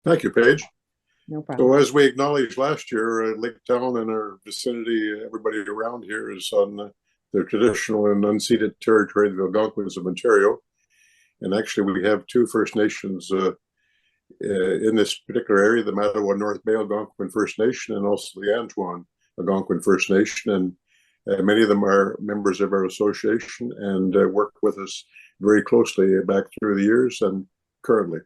Thank you, Paige. No problem. So as we acknowledged last year, Lake Talon and our vicinity, everybody around here is on the traditional and unceded territory of the Algonquins of Ontario. And actually, we have two First Nations in this particular area, the Mattawa North Bay Algonquin First Nation and also the Antoine Algonquin First Nation. And many of them are members of our association and work with us very closely back through the years and currently.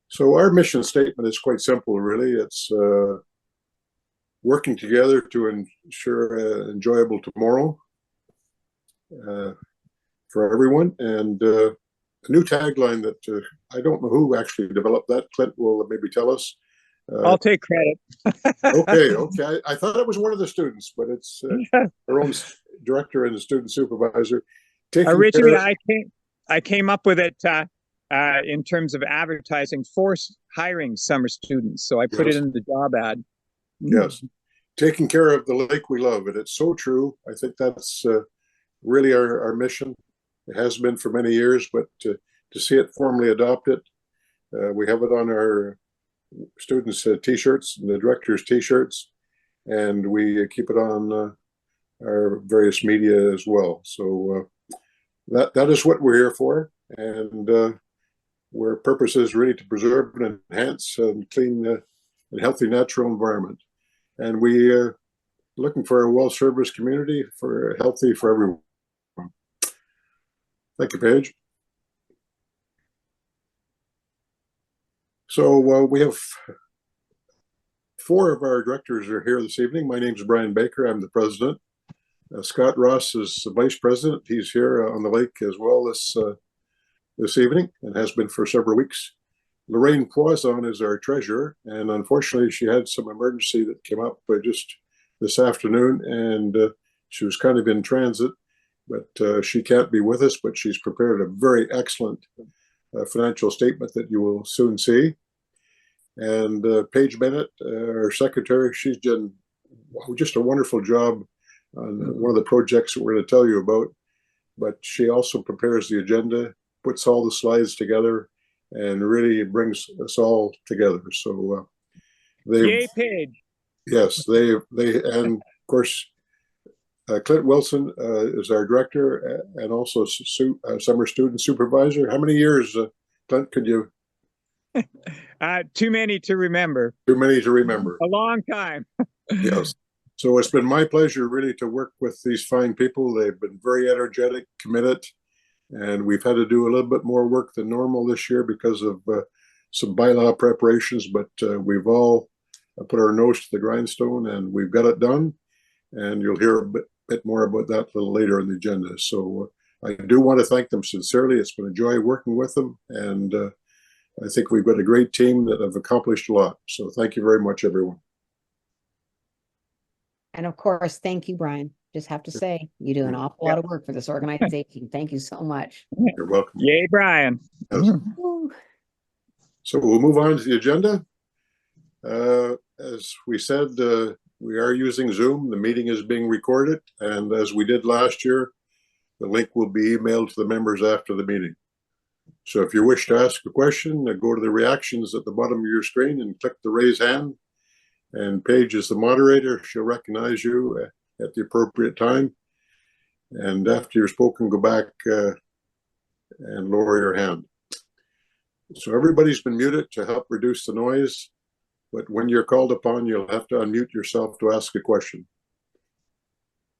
So our mission statement is quite simple, really. It's working together to ensure an enjoyable tomorrow for everyone. And a new tagline that I don't know who actually developed that. Clint will maybe tell us. I'll take credit. Okay. I thought it was one of the students, but it's our own director and student supervisor. Originally, I came up with it in terms of advertising for hiring summer students. So I put it in the job ad. Yes. Taking care of the lake we love. And it's so true. I think that's really our mission. It has been for many years, but to see it formally adopted, we have it on our students' T-shirts and the director's T-shirts, and we keep it on our various media as well. So that is what we're here for, and our purpose is really to preserve and enhance and clean and healthy natural environment. And we are looking for a well-serviced community for healthy for everyone. Thank you, Paige. So we have four of our directors are here this evening. My name is Brian Baker. I'm the president. Scott Ross is the vice president. He's here on the lake as well this evening and has been for several weeks. Lorraine Poisson is our treasurer, and unfortunately she had some emergency that came up just this afternoon, and she was kind of in transit, but she can't be with us, but she's prepared a very excellent financial statement that you will soon see. And Paige Bennett, our secretary, she's done just a wonderful job on one of the projects that we're going to tell you about, but she also prepares the agenda, puts all the slides together, and really brings us all together. So yay, Paige. Yes, they and of course Clint Wilson is our director and also summer student supervisor. How many years, Clint, could you? Too many to remember. Too many to remember. A long time. Yes. So it's been my pleasure really to work with these fine people. They've been very energetic, committed, and we've had to do a little bit more work than normal this year because of some bylaw preparations, but we've all put our nose to the grindstone and we've got it done. And you'll hear a bit more about that a little later in the agenda. So I do want to thank them sincerely. It's been a joy working with them. And I think we've got a great team that have accomplished a lot. So thank you very much, everyone. And of course, thank you, Brian. Just have to say, you do an awful lot of work for this organization. Thank you so much. You're welcome. Yay, Brian. Yes. So we'll move on to the agenda. As we said, we are using Zoom. The meeting is being recorded. And as we did last year, the link will be emailed to the members after the meeting. So if you wish to ask a question, go to the reactions at the bottom of your screen and click the raise hand. And Paige is the moderator. She'll recognize you at the appropriate time. And after you're spoken, go back and lower your hand. So everybody's been muted to help reduce the noise. But when you're called upon, you'll have to unmute yourself to ask a question.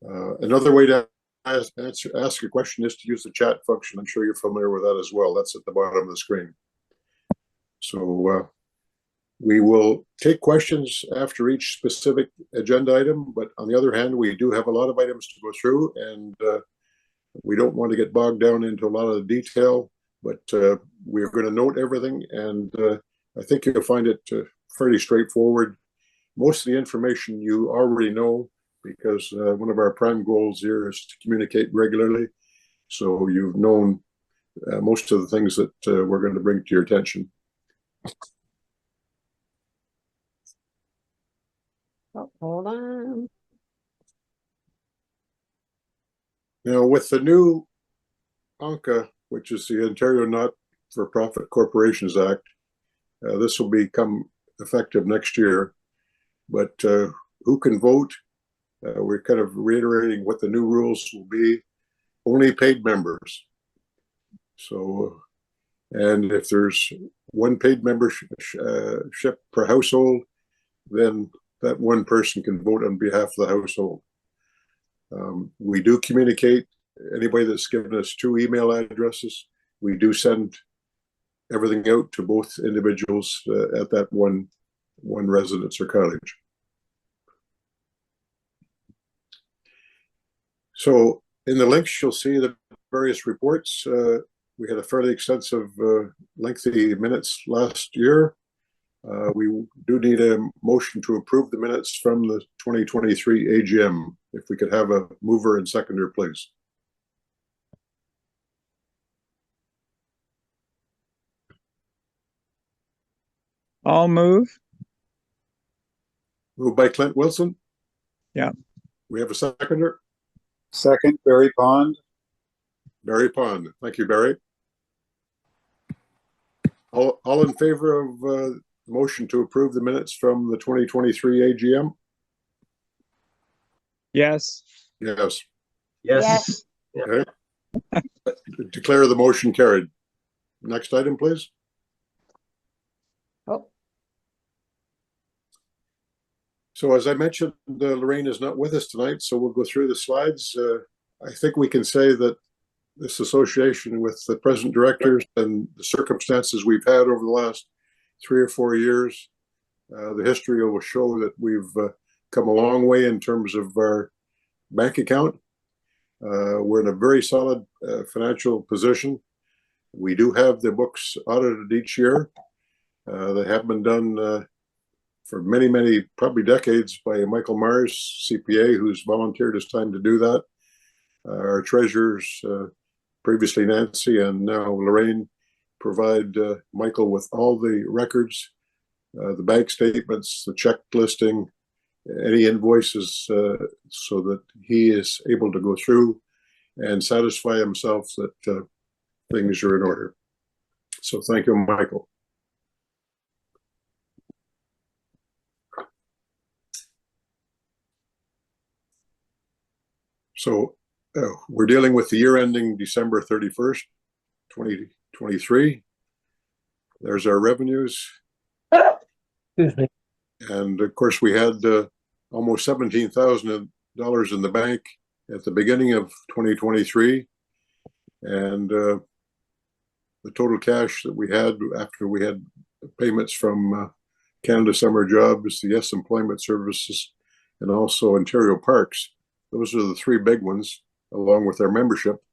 Another way to ask a question is to use the chat function. I'm sure you're familiar with that as well. That's at the bottom of the screen. So we will take questions after each specific agenda item, but on the other hand, we do have a lot of items to go through, and we don't want to get bogged down into a lot of the detail, but we're going to note everything, and I think you'll find it fairly straightforward. Most of the information you already know, because one of our prime goals here is to communicate regularly. So you've known most of the things that we're going to bring to your attention. Oh, hold on. Now, with the new ONCA, which is the Ontario Not-for-Profit Corporations Act, This will become effective next year. But who can vote? We're kind of reiterating what the new rules will be. Only paid members. So, and if there's one paid membership per household, then that one person can vote on behalf of the household. We do communicate. Anybody that's given us 2 email addresses, we do send everything out to both individuals at that one residence or cottage. So in the links, you'll see the various reports. We had a fairly extensive, lengthy minutes last year. We do need a motion to approve the minutes from the 2023 AGM. If we could have a mover and seconder, please. I'll move. Moved by Clint Wilson. Yeah. We have a seconder. Second, Barry Pond. Barry Pond. Thank you, Barry. All in favor of the motion to approve the minutes from the 2023 AGM? Yes. Yes. Yes. Okay. Declare the motion carried. Next item, please. Oh, So as I mentioned, Lorraine is not with us tonight, so we'll go through the slides. I think we can say that this association with the present directors and the circumstances we've had over the last 3 or 4 years, the history will show that we've come a long way in terms of our bank account. We're in a very solid financial position. We do have the books audited each year. They have been done for many, probably decades by Michael Mars, CPA, who's volunteered his time to do that. Our treasurers, previously Nancy and now Lorraine, provide Michael with all the records, the bank statements, the check listing, any invoices, so that he is able to go through and satisfy himself that things are in order. So thank you, Michael. So we're dealing with the year ending December 31st, 2023. There's our revenues. Excuse me. And of course, we had almost $17,000 in the bank at the beginning of 2023. And the total cash that we had after we had payments from Canada Summer Jobs, the Yes Employment Services, and also Ontario Parks. Those are the 3 big ones, along with our membership.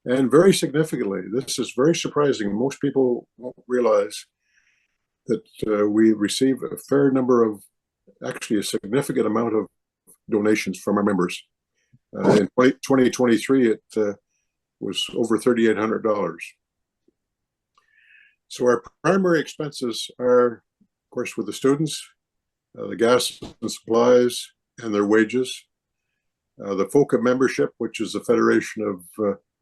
And very significantly, this is very surprising. Most people won't realize that we receive a fair number of, actually a significant amount of donations from our members. In 2023, it was over $3,800. So our primary expenses are, of course, with the students, the gas and supplies and their wages. The FOCA membership, which is the Federation of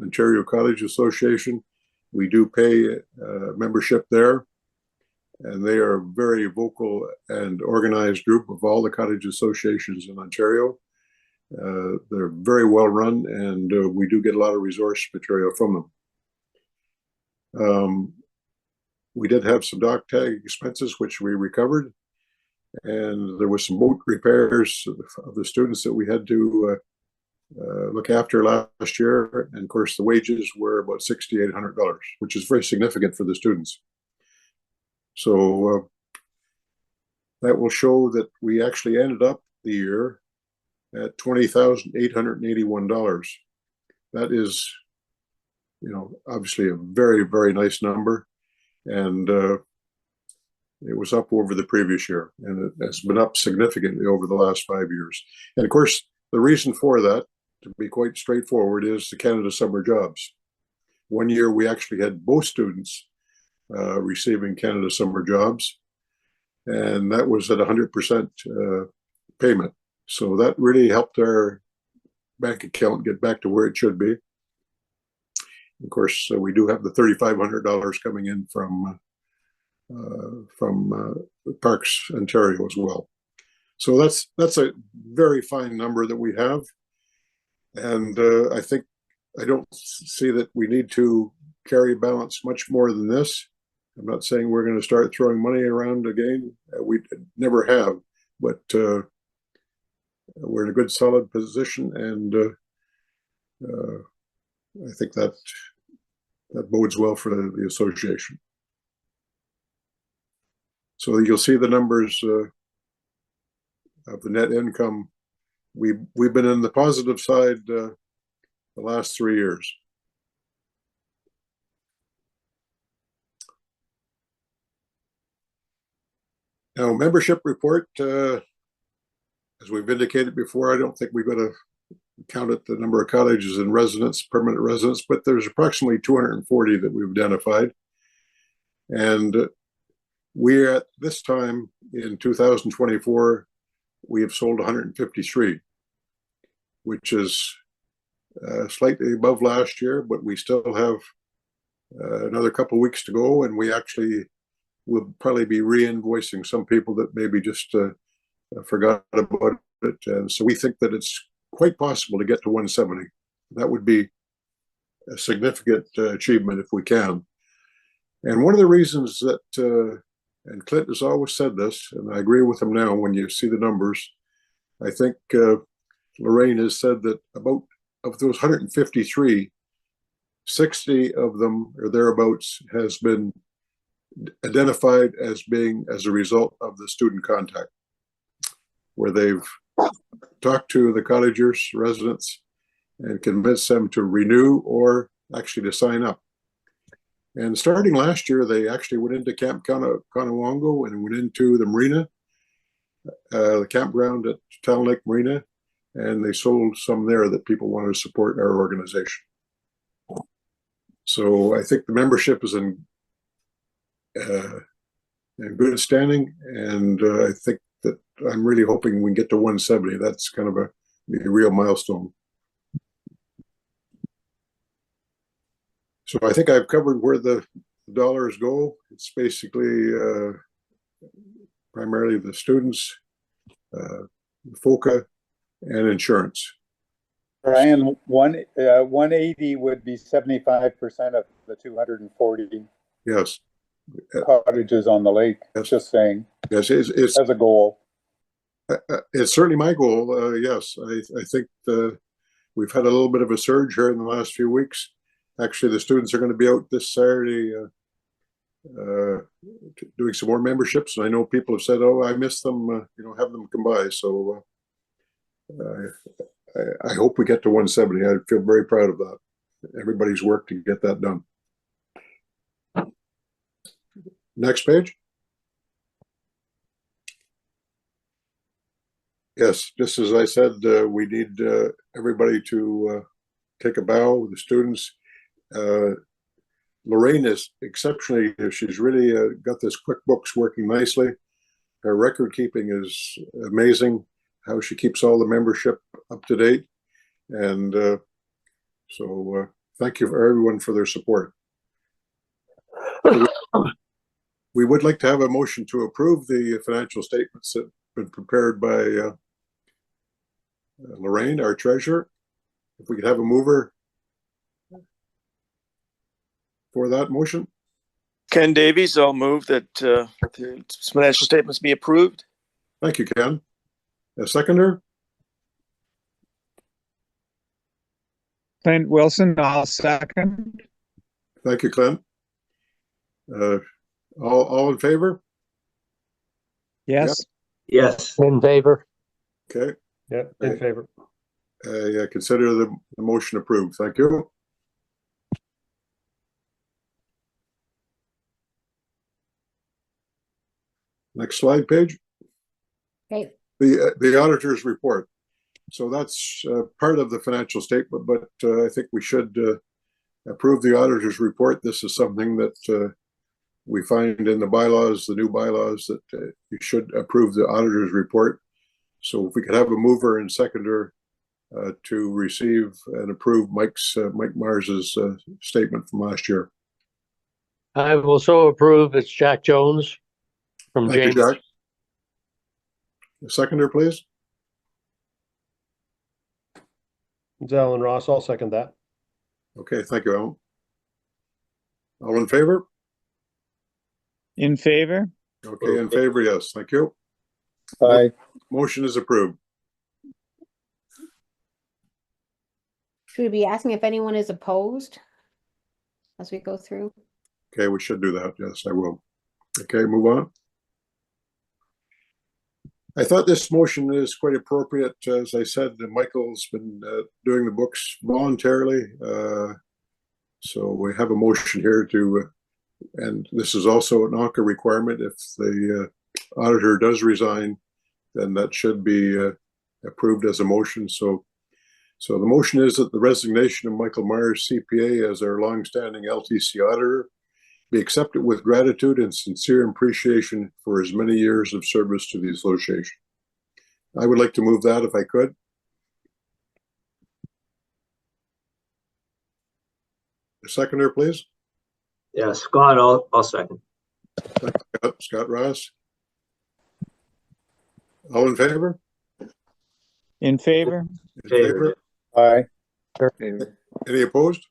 Ontario College Association, we do pay membership there. And they are a very vocal and organized group of all the cottage associations in Ontario. They're very well run, and we do get a lot of resource material from them. We did have some dock tag expenses, which we recovered. And there was some boat repairs of the students that we had to look after last year. And of course, the wages were about $6,800, which is very significant for the students. So that will show that we actually ended up the year at $20,881. That is, obviously a very, very nice number. And it was up over the previous year, and it has been up significantly over the last 5 years. And of course, the reason for that, to be quite straightforward, is the Canada Summer Jobs. One year we actually had both students receiving Canada Summer Jobs, and that was at 100% payment. So that really helped our bank account get back to where it should be. Of course, we do have the $3,500 coming in from from Parks Ontario as well. So that's a very fine number that we have, and I don't see that we need to carry balance much more than this. I'm not saying we're going to start throwing money around again. We never have, but we're in a good, solid position, and I think that bodes well for the association. So you'll see the numbers of the net income. We've been in the positive side the last 3 years. Now, membership report, as we've indicated before, I don't think we've got to count at the number of cottages and residents, permanent residents, but there's approximately 240 that we've identified. And we're at this time in 2024, we have sold 153, which is slightly above last year, but we still have another couple of weeks to go, and we actually will probably be re-invoicing some people that maybe just forgot about it. And so we think that it's quite possible to get to 170. That would be a significant achievement if we can. And one of the reasons that, and Clint has always said this, and I agree with him now when you see the numbers, I think Lorraine has said that about of those 153, 60 of them or thereabouts has been identified as being as a result of the student contact, where they've talked to the cottagers, residents, and convinced them to renew or actually to sign up. And starting last year, they actually went into Camp Conowongo and went into the marina, the campground at Talon Lake Marina, and they sold some there that people wanted to support our organization. So I think the membership is in good standing, and I think that I'm really hoping we can get to 170. That's kind of a real milestone. So I think I've covered where the dollars go. It's basically primarily the students, FOCA, and insurance. Brian, 180 would be 75% of the 240 Yes. cottages on the lake. Yes. Just saying. Yes, it's as a goal. It's certainly my goal. Yes, I think we've had a little bit of a surge here in the last few weeks. Actually, the students are going to be out this Saturday doing some more memberships. And I know people have said, "Oh, I miss them. Have them come by." So I hope we get to 170. I feel very proud of that. Everybody's worked to get that done. Next page. Yes, just as I said, we need everybody to take a bow. The students. Lorraine is exceptionally, she's really got this QuickBooks working nicely. Her record keeping is amazing, how she keeps all the membership up to date. And so thank you for everyone for their support. We would like to have a motion to approve the financial statements that have been prepared by Lorraine, our treasurer. If we could have a mover for that motion. Ken Davies, I'll move that the financial statements be approved. Thank you, Ken. A seconder? Clint Wilson, I'll second. Thank you, Clint. All in favor? Yes. Yes. In favor. Okay. Yeah, in favor. Yeah, consider the motion approved. Thank you. Next slide, page. Okay. The auditor's report. So that's part of the financial statement, but I think we should approve the auditor's report. This is something that we find in the bylaws, the new bylaws, that you should approve the auditor's report. So if we could have a mover and seconder to receive and approve Mike Mars's statement from last year. I will so approve. It's Jack Jones from Thank you, James. Jack. A seconder, please. It's Alan Ross. I'll second that. Okay, thank you, Alan. All in favor? In favor? Okay, in favor, yes, thank you. Aye. Motion is approved. Should we be asking if anyone is opposed as we go through? Okay, we should do that. Yes, I will. Okay, move on. I thought this motion is quite appropriate. As I said, Michael's been doing the books voluntarily. So we have a motion here to, and this is also an ANCA requirement. If the auditor does resign, then that should be approved as a motion. So the motion is that the resignation of Michael Myers, CPA, as our longstanding LTCA auditor be accepted with gratitude and sincere appreciation for his many years of service to the association. I would like to move that if I could. A seconder, please. Yeah, Scott, I'll second. Scott Ross. All in favor? In favor? In favor? Aye. Any opposed?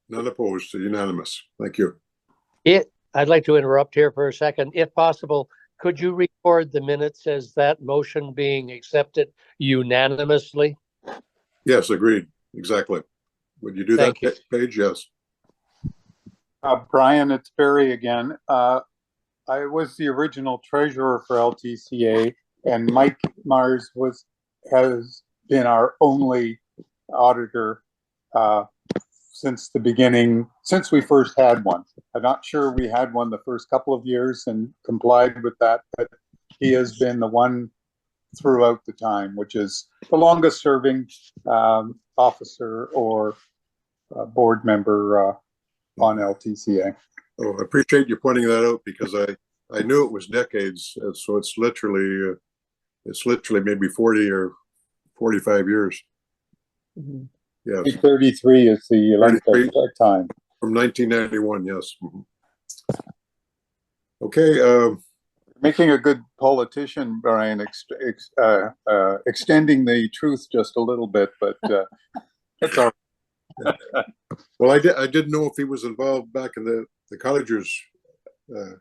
None opposed, so unanimous. Thank you. I'd like to interrupt here for a second. If possible, could you record the minutes as that motion being accepted unanimously? Yes, agreed. Exactly. Would you do that, Thank you. Paige? Yes. Brian, it's Barry again. I was the original treasurer for LTCA, and Mike Mars has been our only auditor since the beginning, since we first had one. I'm not sure we had one the first couple of years and complied with that, but he has been the one throughout the time, which is the longest serving officer or board member on LTCA. Oh, I appreciate you pointing that out because I knew it was decades. So it's literally maybe 40 or 45 years. Mm-hmm. Yes. 33 is the length of that time. From 1991, yes. Okay. Making a good politician, Brian, extending the truth just a little bit, but it's all right. Well, I didn't know if he was involved back in the collegers, the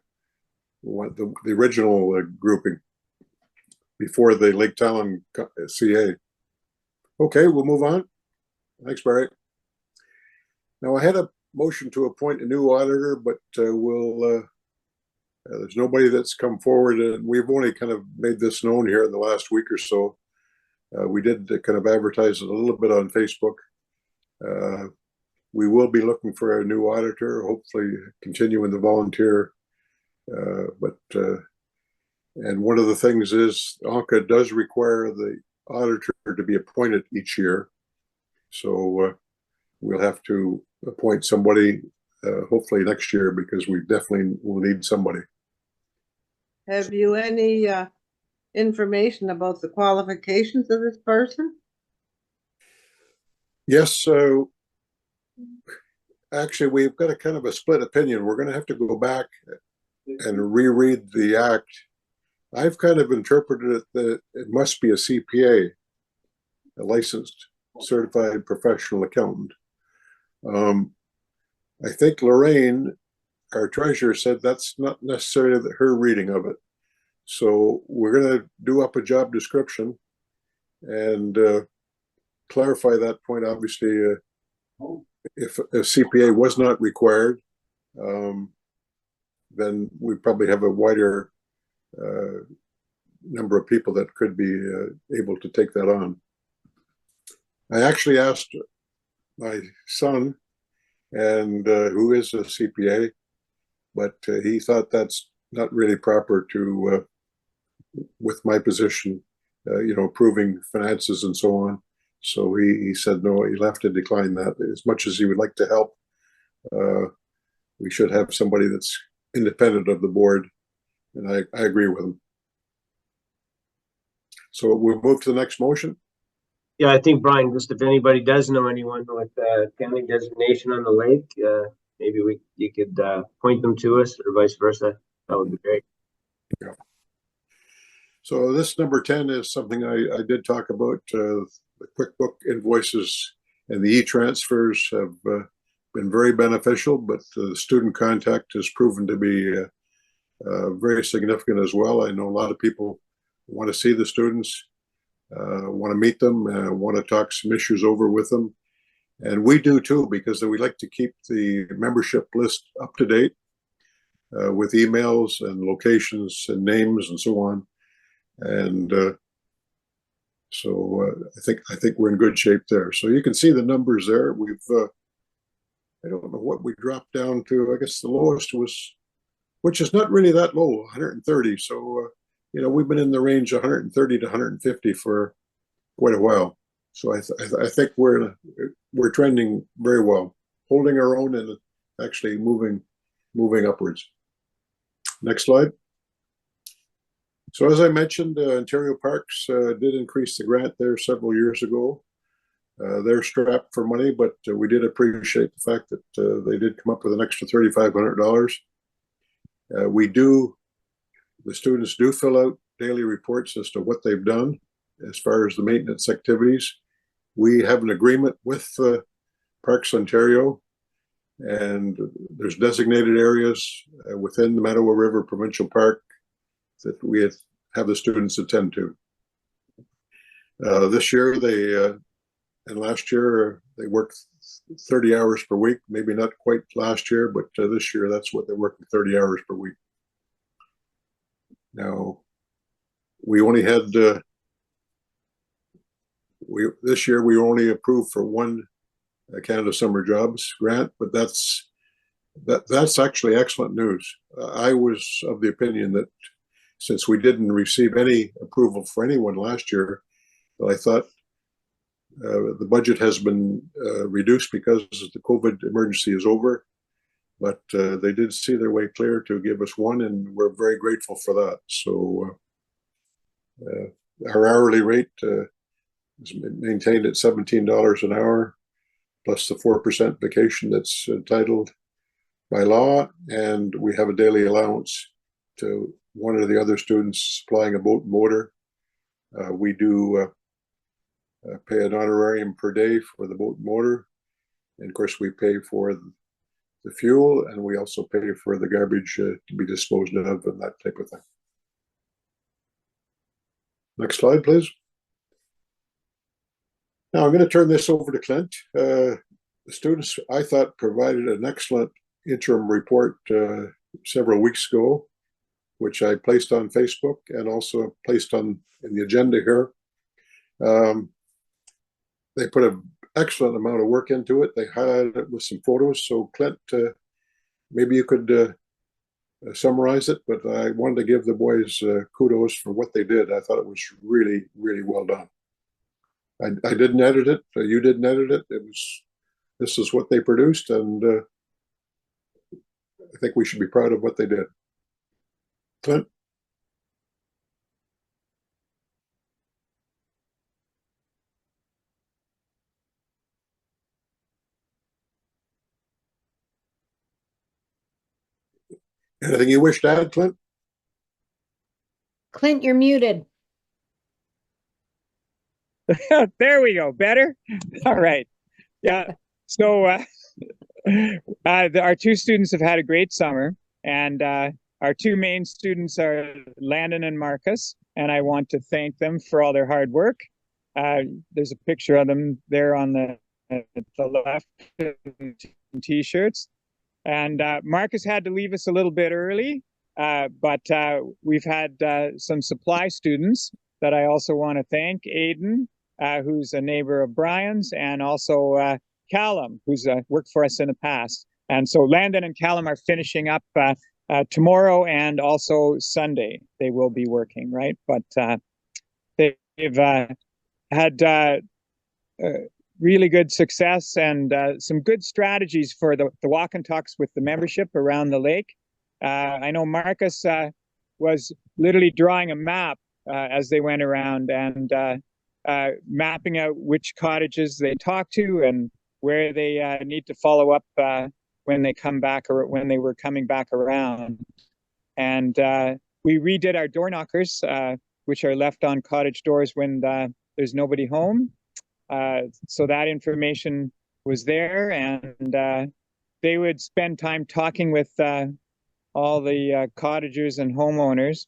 original grouping before the Lake Talon CA. Okay, we'll move on. Thanks, Barry. Now, I had a motion to appoint a new auditor, but there's nobody that's come forward, and we've only kind of made this known here in the last week or so. We did kind of advertise it a little bit on Facebook. We will be looking for a new auditor, hopefully continuing the volunteer. And one of the things is ANCA does require the auditor to be appointed each year. So we'll have to appoint somebody hopefully next year because we definitely will need somebody. Have you any information about the qualifications of this person? Yes, actually, we've got a kind of a split opinion. We're going to have to go back and reread the act. I've kind of interpreted it that it must be a CPA, a licensed certified professional accountant. I think Lorraine, our treasurer, said that's not necessarily her reading of it. So we're going to do up a job description and clarify that point. Obviously, if a CPA was not required, then we probably have a wider number of people that could be able to take that on. I actually asked my son, and who is a CPA, but he thought that's not really proper to, with my position, approving finances and so on. So he said no, he'll have to decline that. As much as he would like to help, we should have somebody that's independent of the board, and I agree with him. So we'll move to the next motion. Yeah, I think, Brian, just if anybody does know anyone with county designation on the lake, maybe you could point them to us or vice versa. That would be great. Yeah. So this number 10 is something I did talk about. The QuickBook invoices and the e-transfers have been very beneficial, but the student contact has proven to be very significant as well. I know a lot of people want to see the students, want to meet them, want to talk some issues over with them. And we do too, because we like to keep the membership list up to date with emails and locations and names and so on. And so I think we're in good shape there. So you can see the numbers there. We've I don't know what we dropped down to. I guess the lowest was, which is not really that low, 130. So you know, we've been in the range of 130 to 150 for quite a while. So I think we're trending very well, holding our own and actually moving upwards. Next slide. So as I mentioned, Ontario Parks did increase the grant there several years ago. They're strapped for money, but we did appreciate the fact that they did come up with an extra $3,500. The students do fill out daily reports as to what they've done as far as the maintenance activities. We have an agreement with Parks Ontario, and there's designated areas within the Mattawa River Provincial Park that we have the students attend to. This year and last year they worked 30 hours per week, maybe not quite last year, but this year that's what they're working, 30 hours per week. Now, we only had, this year we only approved for one Canada Summer Jobs grant, but that's actually excellent news. I was of the opinion that since we didn't receive any approval for anyone last year, I thought the budget has been reduced because the COVID emergency is over. But they did see their way clear to give us one, and we're very grateful for that. So our hourly rate is maintained at $17 an hour, plus the 4% vacation that's entitled by law, and we have a daily allowance to one of the other students supplying a boat and motor. We do pay an honorarium per day for the boat and motor, and of course we pay for the fuel, and we also pay for the garbage to be disposed of and that type of thing. Next slide, please. Now I'm going to turn this over to Clint. The students, I thought, provided an excellent interim report several weeks ago, which I placed on Facebook and also placed in the agenda here. They put an excellent amount of work into it. They highlighted it with some photos. So Clint, maybe you could summarize it, but I wanted to give the boys kudos for what they did. I thought it was really, really well done. I didn't edit it. You didn't edit it. This is what they produced, and I think we should be proud of what they did. Clint? Anything you wish to add, Clint? Clint, you're muted. There we go. Better? All right. Yeah. So our two students have had a great summer, and our two main students are Landon and Marcus, and I want to thank them for all their hard work. There's a picture of them there on the left t-shirts. And Marcus had to leave us a little bit early, but we've had some supply students that I also want to thank. Aiden, who's a neighbor of Brian's, and also Callum, who's worked for us in the past. And so Landon and Callum are finishing up tomorrow and also Sunday. They will be working, right? But they've had really good success and some good strategies for the walk and talks with the membership around the lake. I know Marcus was literally drawing a map as they went around and mapping out which cottages they talk to and where they need to follow up when they come back, or when they were coming back around. And we redid our door knockers, which are left on cottage doors when there's nobody home. So that information was there, and they would spend time talking with all the cottagers and homeowners.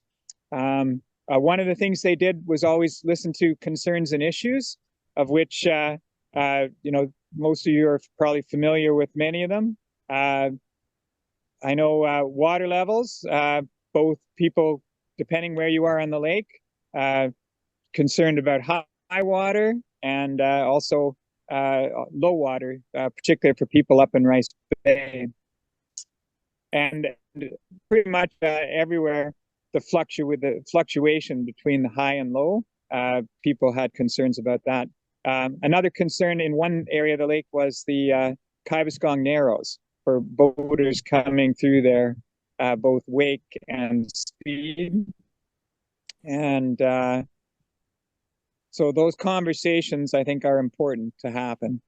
One of the things they did was always listen to concerns and issues, of which, you know, most of you are probably familiar with many of them. I know water levels, both people, depending where you are on the lake, concerned about high water, and also low water, particularly for people up in Rice Bay. And pretty much everywhere, the fluctuation between the high and low, people had concerns about that. Another concern in one area of the lake was the Kaibaskong Narrows, for boaters coming through there, both wake and speed. And so those conversations, I think, are important to happen.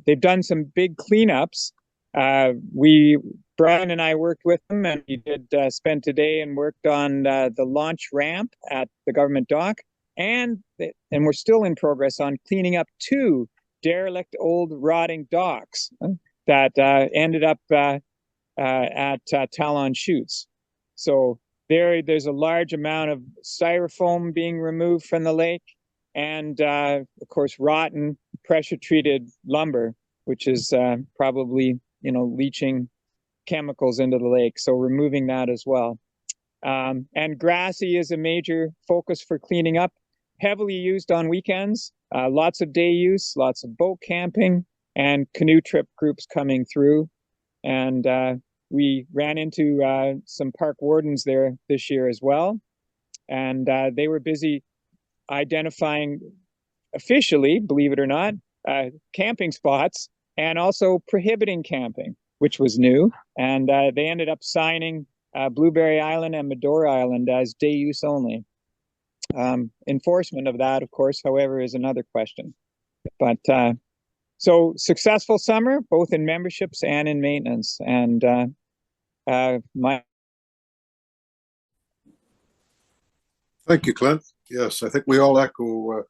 They've done some big cleanups. Brian and I worked with them, and we did spend today and worked on the launch ramp at the government dock, and we're still in progress on cleaning up 2 derelict old rotting docks that ended up at Talon chutes. So there's a large amount of styrofoam being removed from the lake, and of course rotten pressure treated lumber, which is probably, you know, leaching chemicals into the lake. So removing that as well. And grassy is a major focus for cleaning up, heavily used on weekends, lots of day use, lots of boat camping and canoe trip groups coming through. And we ran into some park wardens there this year as well. And they were busy identifying officially, believe it or not, camping spots, and also prohibiting camping, which was new. And they ended up signing Blueberry Island and Medora Island as day use only. Enforcement of that, of course, however, is another question. But so successful summer, both in memberships and in maintenance. And Thank you, Clint. Yes, I think we all echo a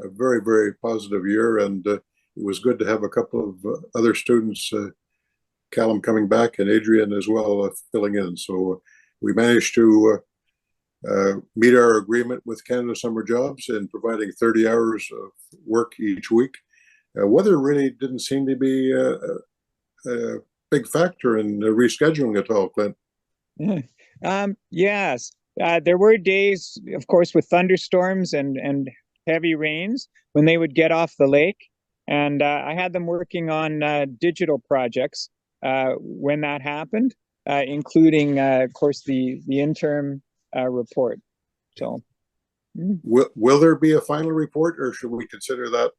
very, very positive year, and it was good to have a couple of other students, Callum coming back and Adrian as well, filling in. So we managed to meet our agreement with Canada Summer Jobs in providing 30 hours of work each week. Weather really didn't seem to be a big factor in rescheduling at all, Clint. Yes, there were days, of course, with thunderstorms and heavy rains when they would get off the lake. And I had them working on digital projects when that happened, including, of course, the interim report. So, will there be a final report, or should we consider that?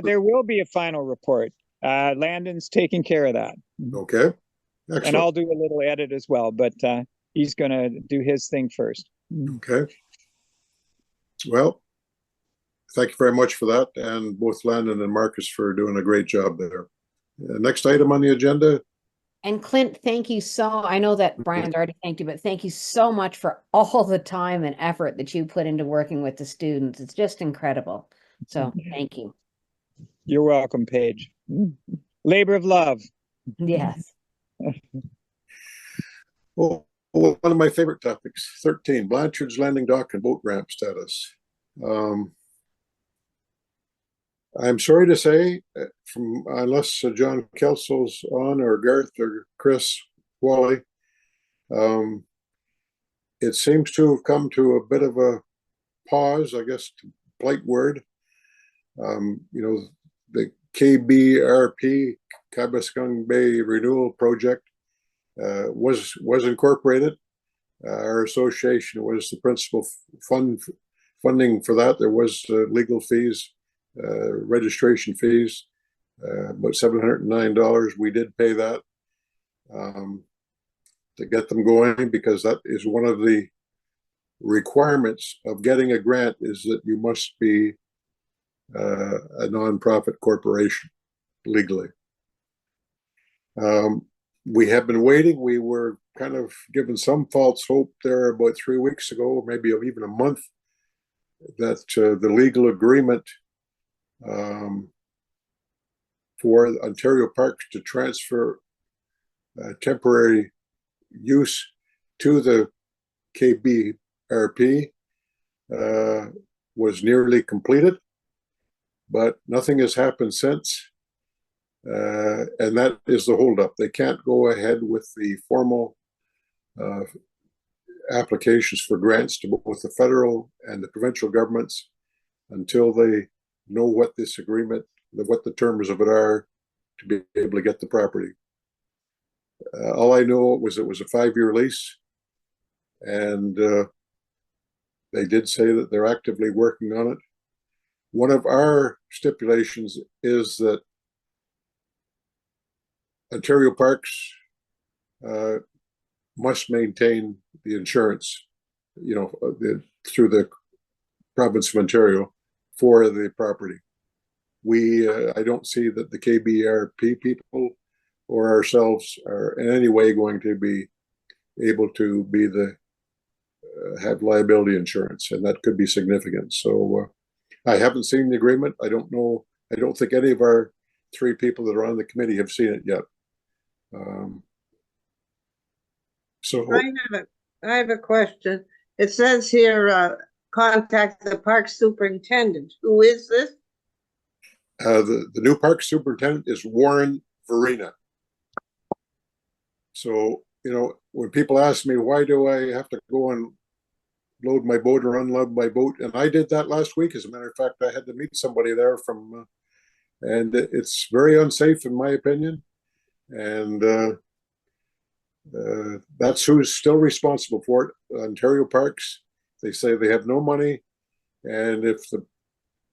There will be a final report. Landon's taking care of that. Okay. Excellent. And I'll do a little edit as well, but he's going to do his thing first. Okay. Well, thank you very much for that, and both Landon and Marcus for doing a great job there. Next item on the agenda. And Clint, thank you I know that Brian's already thanked you, but thank you so much for all the time and effort that you put into working with the students. It's just incredible. So thank you. You're welcome, Paige. Labor of love. Yes. Well, one of my favorite topics, 13, Blanchard's Landing Dock and Boat Ramp status. I'm sorry to say, unless John Kelso's on, or Garth or Chris Wally, it seems to have come to a bit of a pause, I guess, polite word. You know, the KBRP, Kaibaskong Bay Renewal Project, was incorporated. Our association was the principal funding for that. There was legal fees, registration fees, about $709. We did pay that to get them going, because that is one of the requirements of getting a grant, is that you must be a nonprofit corporation legally. We have been waiting. We were kind of given some false hope there about 3 weeks ago, maybe even a month, that the legal agreement for Ontario Parks to transfer temporary use to the KBRP was nearly completed, but nothing has happened since. And that is the holdup. They can't go ahead with the formal applications for grants to both the federal and the provincial governments until they know what this agreement, what the terms of it are, to be able to get the property. All I know was it was a 5-year lease, and they did say that they're actively working on it. One of our stipulations is that Ontario Parks must maintain the insurance, through the province of Ontario for the property. I don't see that the KBRP people or ourselves are in any way going to be able to be have liability insurance, and that could be significant. So I haven't seen the agreement. I don't know. I don't think any of our 3 people that are on the committee have seen it yet. I have a question. It says here, contact the park superintendent. Who is this? The new park superintendent is Warren Verena. So, when people ask me, why do I have to go and load my boat or unload my boat? And I did that last week. As a matter of fact, I had to meet somebody there and it's very unsafe in my opinion. And that's who's still responsible for it. Ontario Parks, they say they have no money. And if the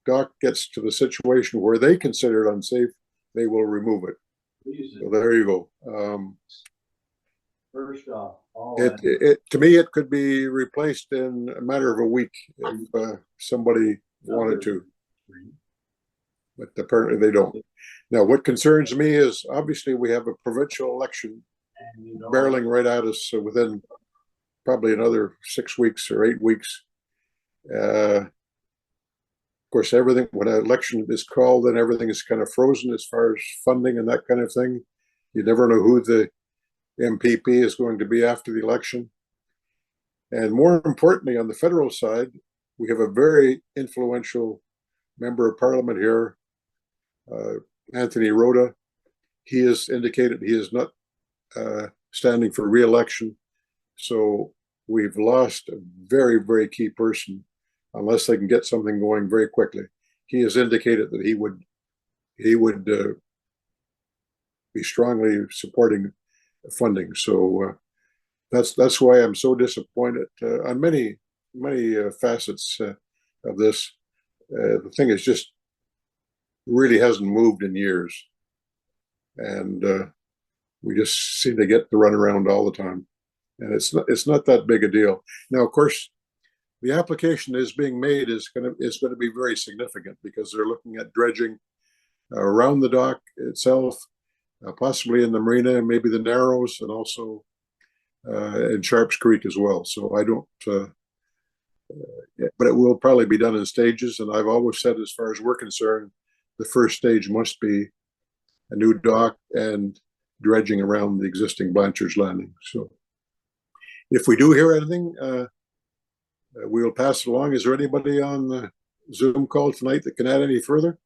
dock gets to the situation where they consider it unsafe, they will remove it. So there you go. First off, to me, it could be replaced in a matter of a week if somebody wanted to, but apparently they don't. Now, what concerns me is obviously we have a provincial election barreling right at us within probably another 6 weeks or 8 weeks. Of course, everything, when an election is called, then everything is kind of frozen as far as funding and that kind of thing. You never know who the MPP is going to be after the election. And more importantly, on the federal side, we have a very influential member of parliament here, Anthony Rota. He has indicated he is not standing for re-election. So we've lost a very, very key person unless they can get something going very quickly. He has indicated that he would be strongly supporting funding. So that's why I'm so disappointed on many facets of this. The thing is just really hasn't moved in years, and we just seem to get the runaround all the time, and it's not that big a deal. Now, of course, the application is being made is going to be very significant because they're looking at dredging around the dock itself, possibly in the marina and maybe the Narrows, and also in Sharps Creek as well. So I don't, but it will probably be done in stages. And I've always said, as far as we're concerned, the first stage must be a new dock and dredging around the existing Blanchard's Landing. So if we do hear anything, we will pass it along. Is there anybody on the Zoom call tonight that can add any further?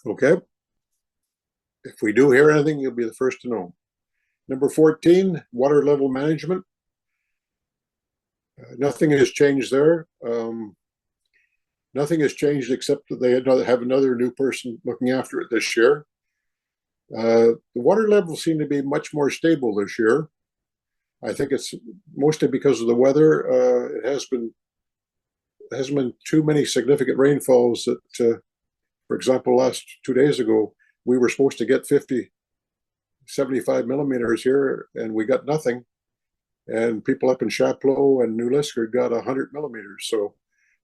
Okay. If we do hear anything, you'll be the first to know. Number 14, water level management. Nothing has changed there. Nothing has changed except that they have another new person looking after it this year. The water levels seem to be much more stable this year. I think it's mostly because of the weather. It hasn't been too many significant rainfalls that, for example, last 2 days ago, we were supposed to get 75 millimeters here, and we got nothing. And people up in Chapleau and New Liskeard got 100 millimeters. So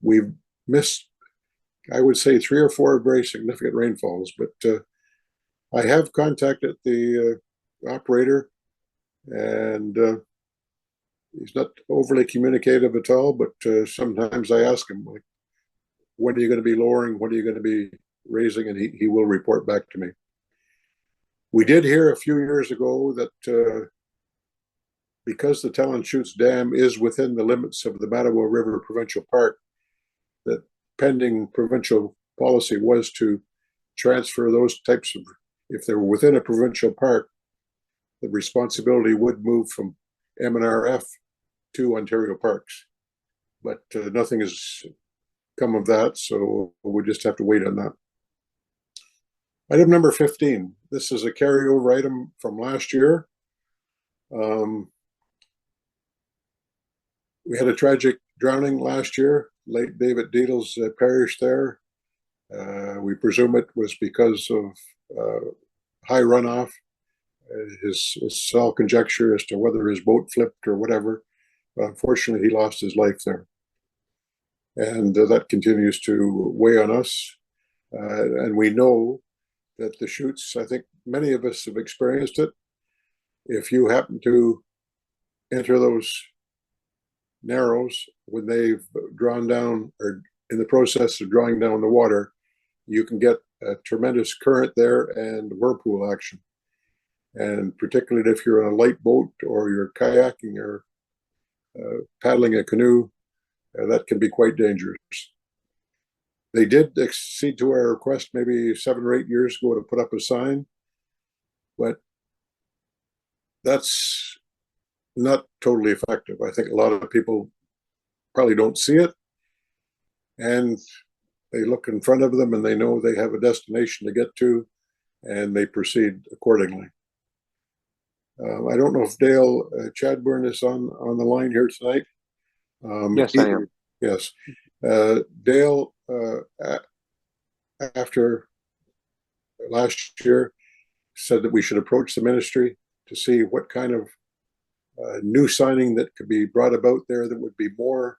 we've missed I would say 3 or 4 very significant rainfalls, but I have contacted the operator, and he's not overly communicative at all, but sometimes I ask him, like, when are you going to be lowering? When are you going to be raising? And he will report back to me. We did hear a few years ago that because the Talon Chutes Dam is within the limits of the Mattawa River Provincial Park, that pending provincial policy was to transfer those types of, if they were within a provincial park, the responsibility would move from MNRF to Ontario Parks. But nothing has come of that, so we'll just have to wait on that. Item number 15. This is a carryover item from last year. We had a tragic drowning last year. Late David Deedles perished there. We presume it was because of high runoff. His all conjecture as to whether his boat flipped or whatever. But unfortunately, he lost his life there. And that continues to weigh on us. And we know that the chutes, I think many of us have experienced it. If you happen to enter those narrows when they've drawn down or in the process of drawing down the water, you can get a tremendous current there and whirlpool action. And particularly if you're on a light boat or you're kayaking or paddling a canoe, that can be quite dangerous. They did accede to our request maybe 7 or 8 years ago to put up a sign, but that's not totally effective. I think a lot of people probably don't see it, and they look in front of them and they know they have a destination to get to, and they proceed accordingly. I don't know if Dale Chadburn is on the line here tonight. Yes, I am. Yes. Dale, after last year, said that we should approach the ministry to see what kind of new signing that could be brought about there that would be more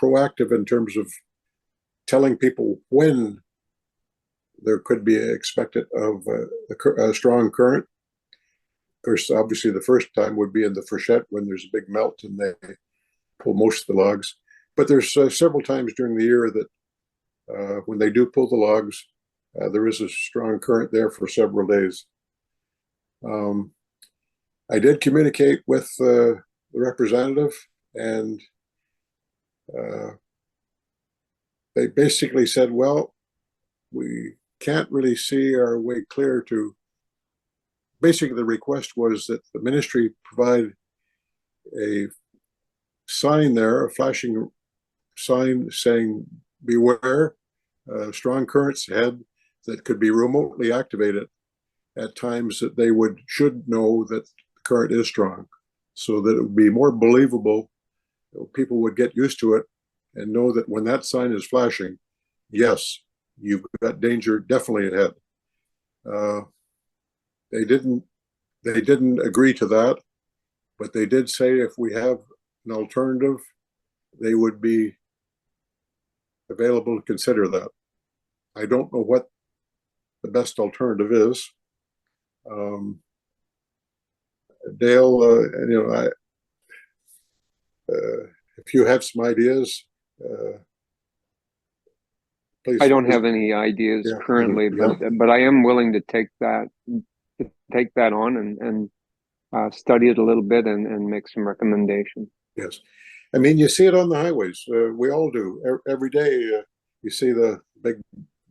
proactive in terms of telling people when there could be expected of a strong current. Of course, obviously the first time would be in the freshet when there's a big melt and they pull most of the logs. But there's several times during the year that when they do pull the logs, there is a strong current there for several days. I did communicate with the representative, and they basically said, well, we can't really see our way clear to. Basically, the request was that the ministry provide a sign there, a flashing sign saying, beware, strong currents ahead, that could be remotely activated at times that they should know that the current is strong, so that it would be more believable. People would get used to it and know that when that sign is flashing, yes, you've got danger definitely ahead. They didn't agree to that, but they did say if we have an alternative, they would be available to consider that. I don't know what the best alternative is. Dale, if you have some ideas, please. I don't have any ideas currently, but I am willing to take that on and study it a little bit and make some recommendations. Yes, I mean, you see it on the highways. We all do. Every day you see the big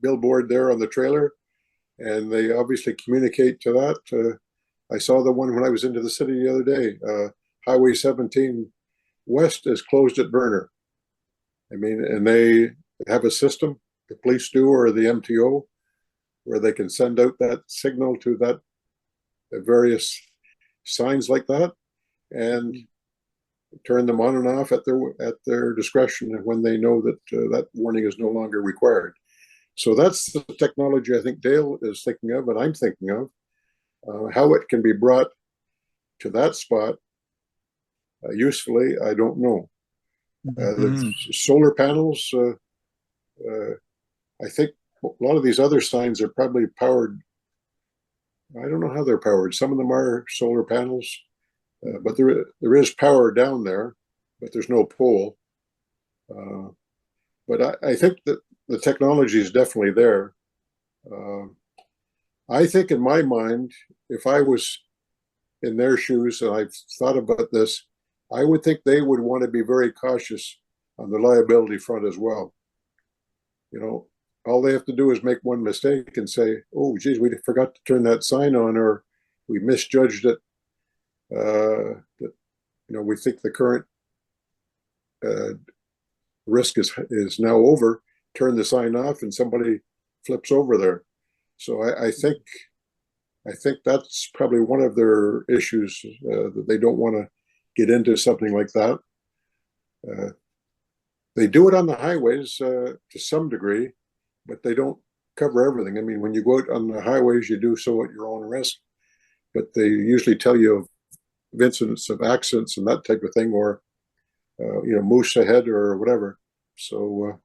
billboard there on the trailer, and they obviously communicate to that. I saw the one when I was into the city the other day. Highway 17 West is closed at Burner. I mean, and they have a system, the police do, or the MTO, where they can send out that signal to that various signs like that, and turn them on and off at their discretion when they know that that warning is no longer required. So that's the technology I think Dale is thinking of, and I'm thinking of. How it can be brought to that spot usefully, I don't know. The solar panels, I think a lot of these other signs are probably powered. I don't know how they're powered. Some of them are solar panels, but there is power down there, but there's no pole. But I think that the technology is definitely there. I think in my mind, if I was in their shoes and I've thought about this, I would think they would want to be very cautious on the liability front as well. You know, all they have to do is make one mistake and say, oh, geez, we forgot to turn that sign on, or we misjudged it. That, you know, we think the current risk is now over, turn the sign off and somebody flips over there. So I think that's probably one of their issues, that they don't want to get into something like that. They do it on the highways to some degree, but they don't cover everything. I mean, when you go out on the highways, you do so at your own risk, but they usually tell you of incidents of accidents and that type of thing, or you know, moose ahead or whatever. So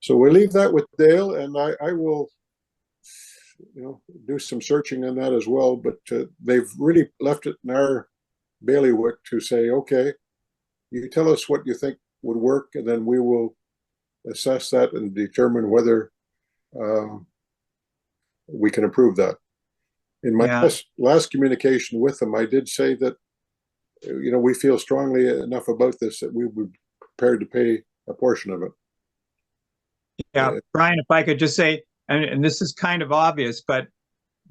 so we'll leave that with Dale, and I will, you know, do some searching on that as well. But they've really left it in our bailiwick to say, okay, you tell us what you think would work, and then we will assess that and determine whether we can improve that. In my last communication with them, I did say that, you know, we feel strongly enough about this that we would be prepared to pay a portion of it. Yeah, Brian, if I could just say, and this is kind of obvious, but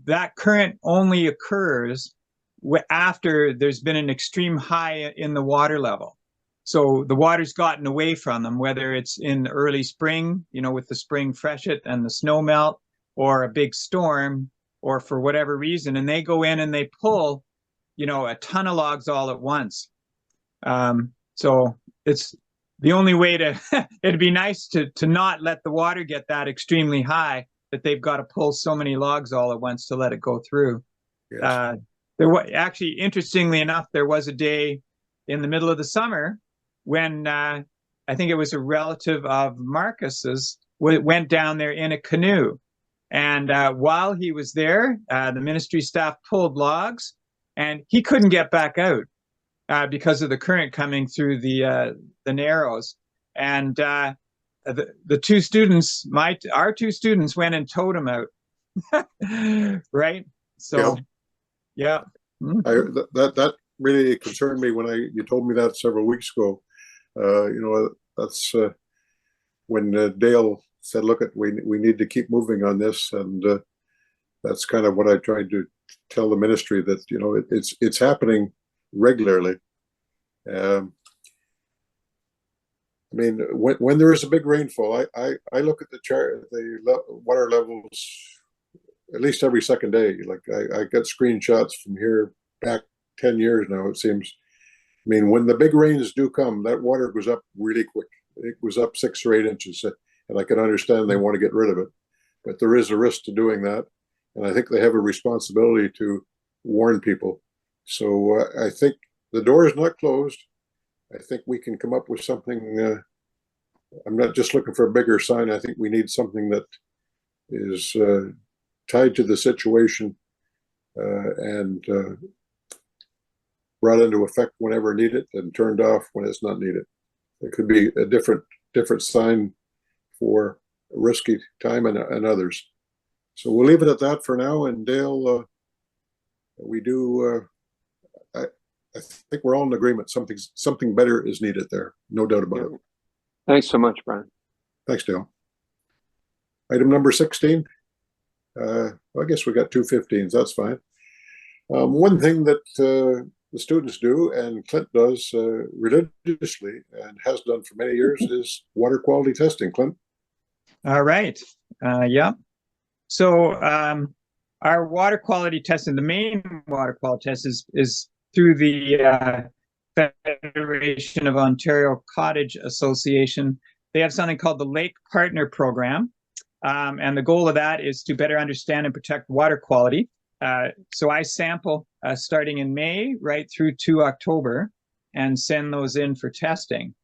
that current only occurs after there's been an extreme high in the water level. So the water's gotten away from them, whether it's in early spring, you know, with the spring freshet and the snow melt, or a big storm, or for whatever reason, and they go in and they pull, you know, a ton of logs all at once. So it's the only way to, it'd be nice to not let the water get that extremely high that they've got to pull so many logs all at once to let it go through. Yes. There was actually, interestingly enough, there was a day in the middle of the summer when I think it was a relative of Marcus's went down there in a canoe. And while he was there, the ministry staff pulled logs, and he couldn't get back out because of the current coming through the narrows. And the two students, our two students, went and towed him out. Right? So, yeah. That really concerned me when you told me that several weeks ago. You know, that's when Dale said, look, we need to keep moving on this. And that's kind of what I tried to tell the ministry, that, you know, it's happening regularly. I mean, when there is a big rainfall, I look at the chart, the water levels at least every second day. Like I got screenshots from here back 10 years now, it seems. I mean, when the big rains do come, that water goes up really quick. It goes up 6 or 8 inches, and I can understand they want to get rid of it, but there is a risk to doing that, and I think they have a responsibility to warn people. So I think the door is not closed. I think we can come up with something. I'm not just looking for a bigger sign. I think we need something that is tied to the situation and brought into effect whenever needed and turned off when it's not needed. It could be a different sign for a risky time and others. So we'll leave it at that for now. And Dale, we do. I think we're all in agreement. Something better is needed there. No doubt about it. Thanks so much, Brian. Thanks, Dale. Item number 16. I guess we got 2 15s. That's fine. One thing that the students do, and Clint does religiously and has done for many years, is water quality testing. Clint? All right. Yeah. So our water quality testing, the main water quality test is through the Federation of Ontario Cottage Association. They have something called the Lake Partner Program. And the goal of that is to better understand and protect water quality. So I sample starting in May right through to October and send those in for testing.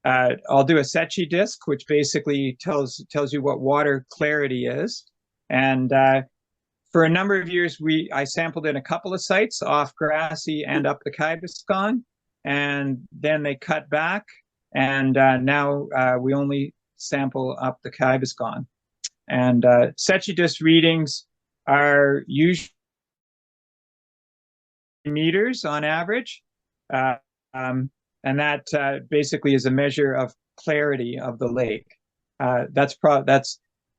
I'll do a Secchi disc, which basically tells you what water clarity is. And for a number of years, I sampled in a couple of sites off Grassy and up the Kybascon, and then they cut back, and now we only sample up the Kybascon. And Secchi disc readings are usually meters on average, and that basically is a measure of clarity of the lake.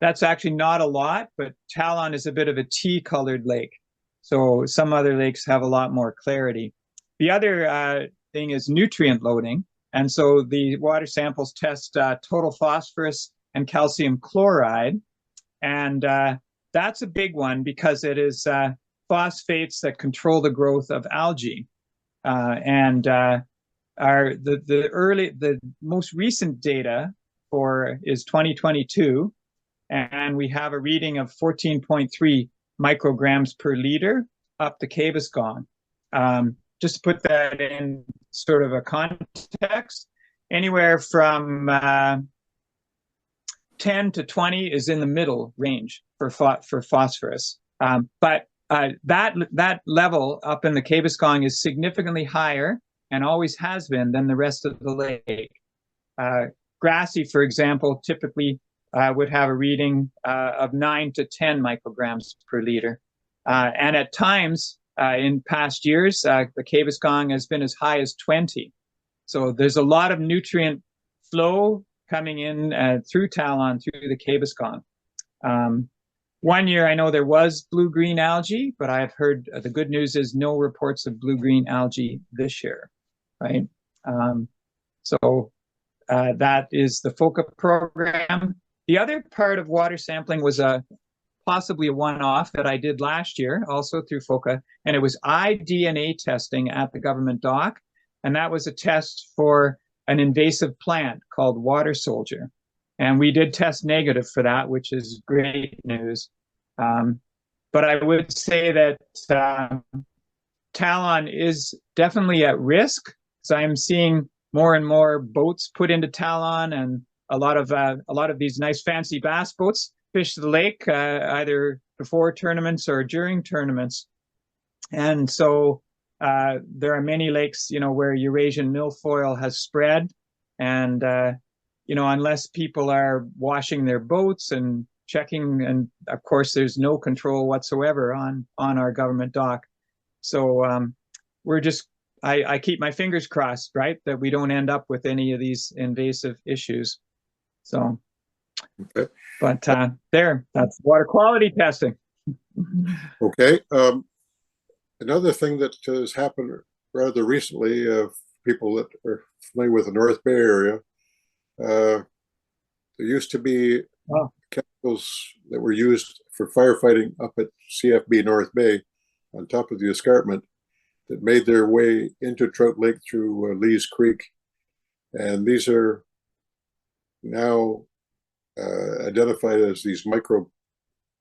That's actually not a lot, but Talon is a bit of a tea-colored lake, so some other lakes have a lot more clarity. The other thing is nutrient loading, and so the water samples test total phosphorus and calcium chloride, and that's a big one because it is phosphates that control the growth of algae, and the most recent data is 2022, and we have a reading of 14.3 micrograms per liter up the Kybascon. Just to put that in sort of a context, anywhere from 10 to 20 is in the middle range for phosphorus. But that level up in the Kybascon is significantly higher and always has been than the rest of the lake. Grassy, for example, typically would have a reading of 9 to 10 micrograms per liter. And at times in past years, the Kybascon has been as high as 20. So there's a lot of nutrient flow coming in through Talon, through the Kybascon. One year I know there was blue-green algae, but I've heard the good news is no reports of blue-green algae this year, right? So that is the FOCA program. The other part of water sampling was possibly a one-off that I did last year, also through FOCA, and it was iDNA testing at the government dock, and that was a test for an invasive plant called water soldier. And we did test negative for that, which is great news. But I would say that Talon is definitely at risk. So I'm seeing more and more boats put into Talon, and a lot of these nice fancy bass boats fish the lake either before tournaments or during tournaments. And so there are many lakes, where Eurasian milfoil has spread, and unless people are washing their boats and checking, and of course there's no control whatsoever on our government dock. So I keep my fingers crossed, right, that we don't end up with any of these invasive issues. So, okay. But that's water quality testing. Okay. Another thing that has happened rather recently, people that are familiar with the North Bay area, there used to be chemicals that were used for firefighting up at CFB North Bay on top of the escarpment that made their way into Trout Lake through Lees Creek. And these are now identified as these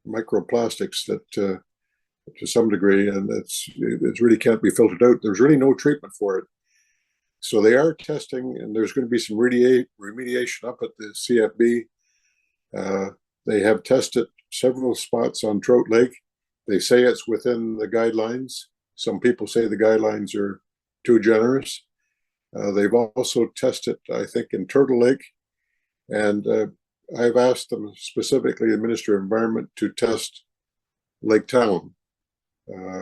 microplastics that to some degree, and it really can't be filtered out. There's really no treatment for it. So they are testing, and there's going to be some remediation up at the CFB. They have tested several spots on Trout Lake. They say it's within the guidelines. Some people say the guidelines are too generous. They've also tested, I think, in Turtle Lake. And I've asked them specifically, the Minister of Environment, to test Lake Talon.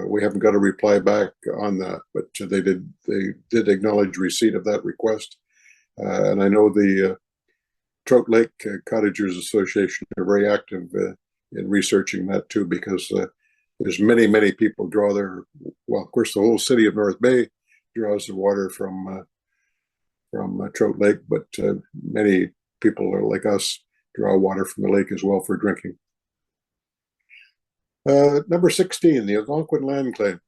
We haven't got a reply back on that, but they did acknowledge receipt of that request. And I know the Trout Lake Cottagers Association are very active in researching that too, because there's many people draw their, well, of course, the whole city of North Bay draws the water from Trout Lake, but many people are like us draw water from the lake as well for drinking. Number 16, the Algonquin land claim.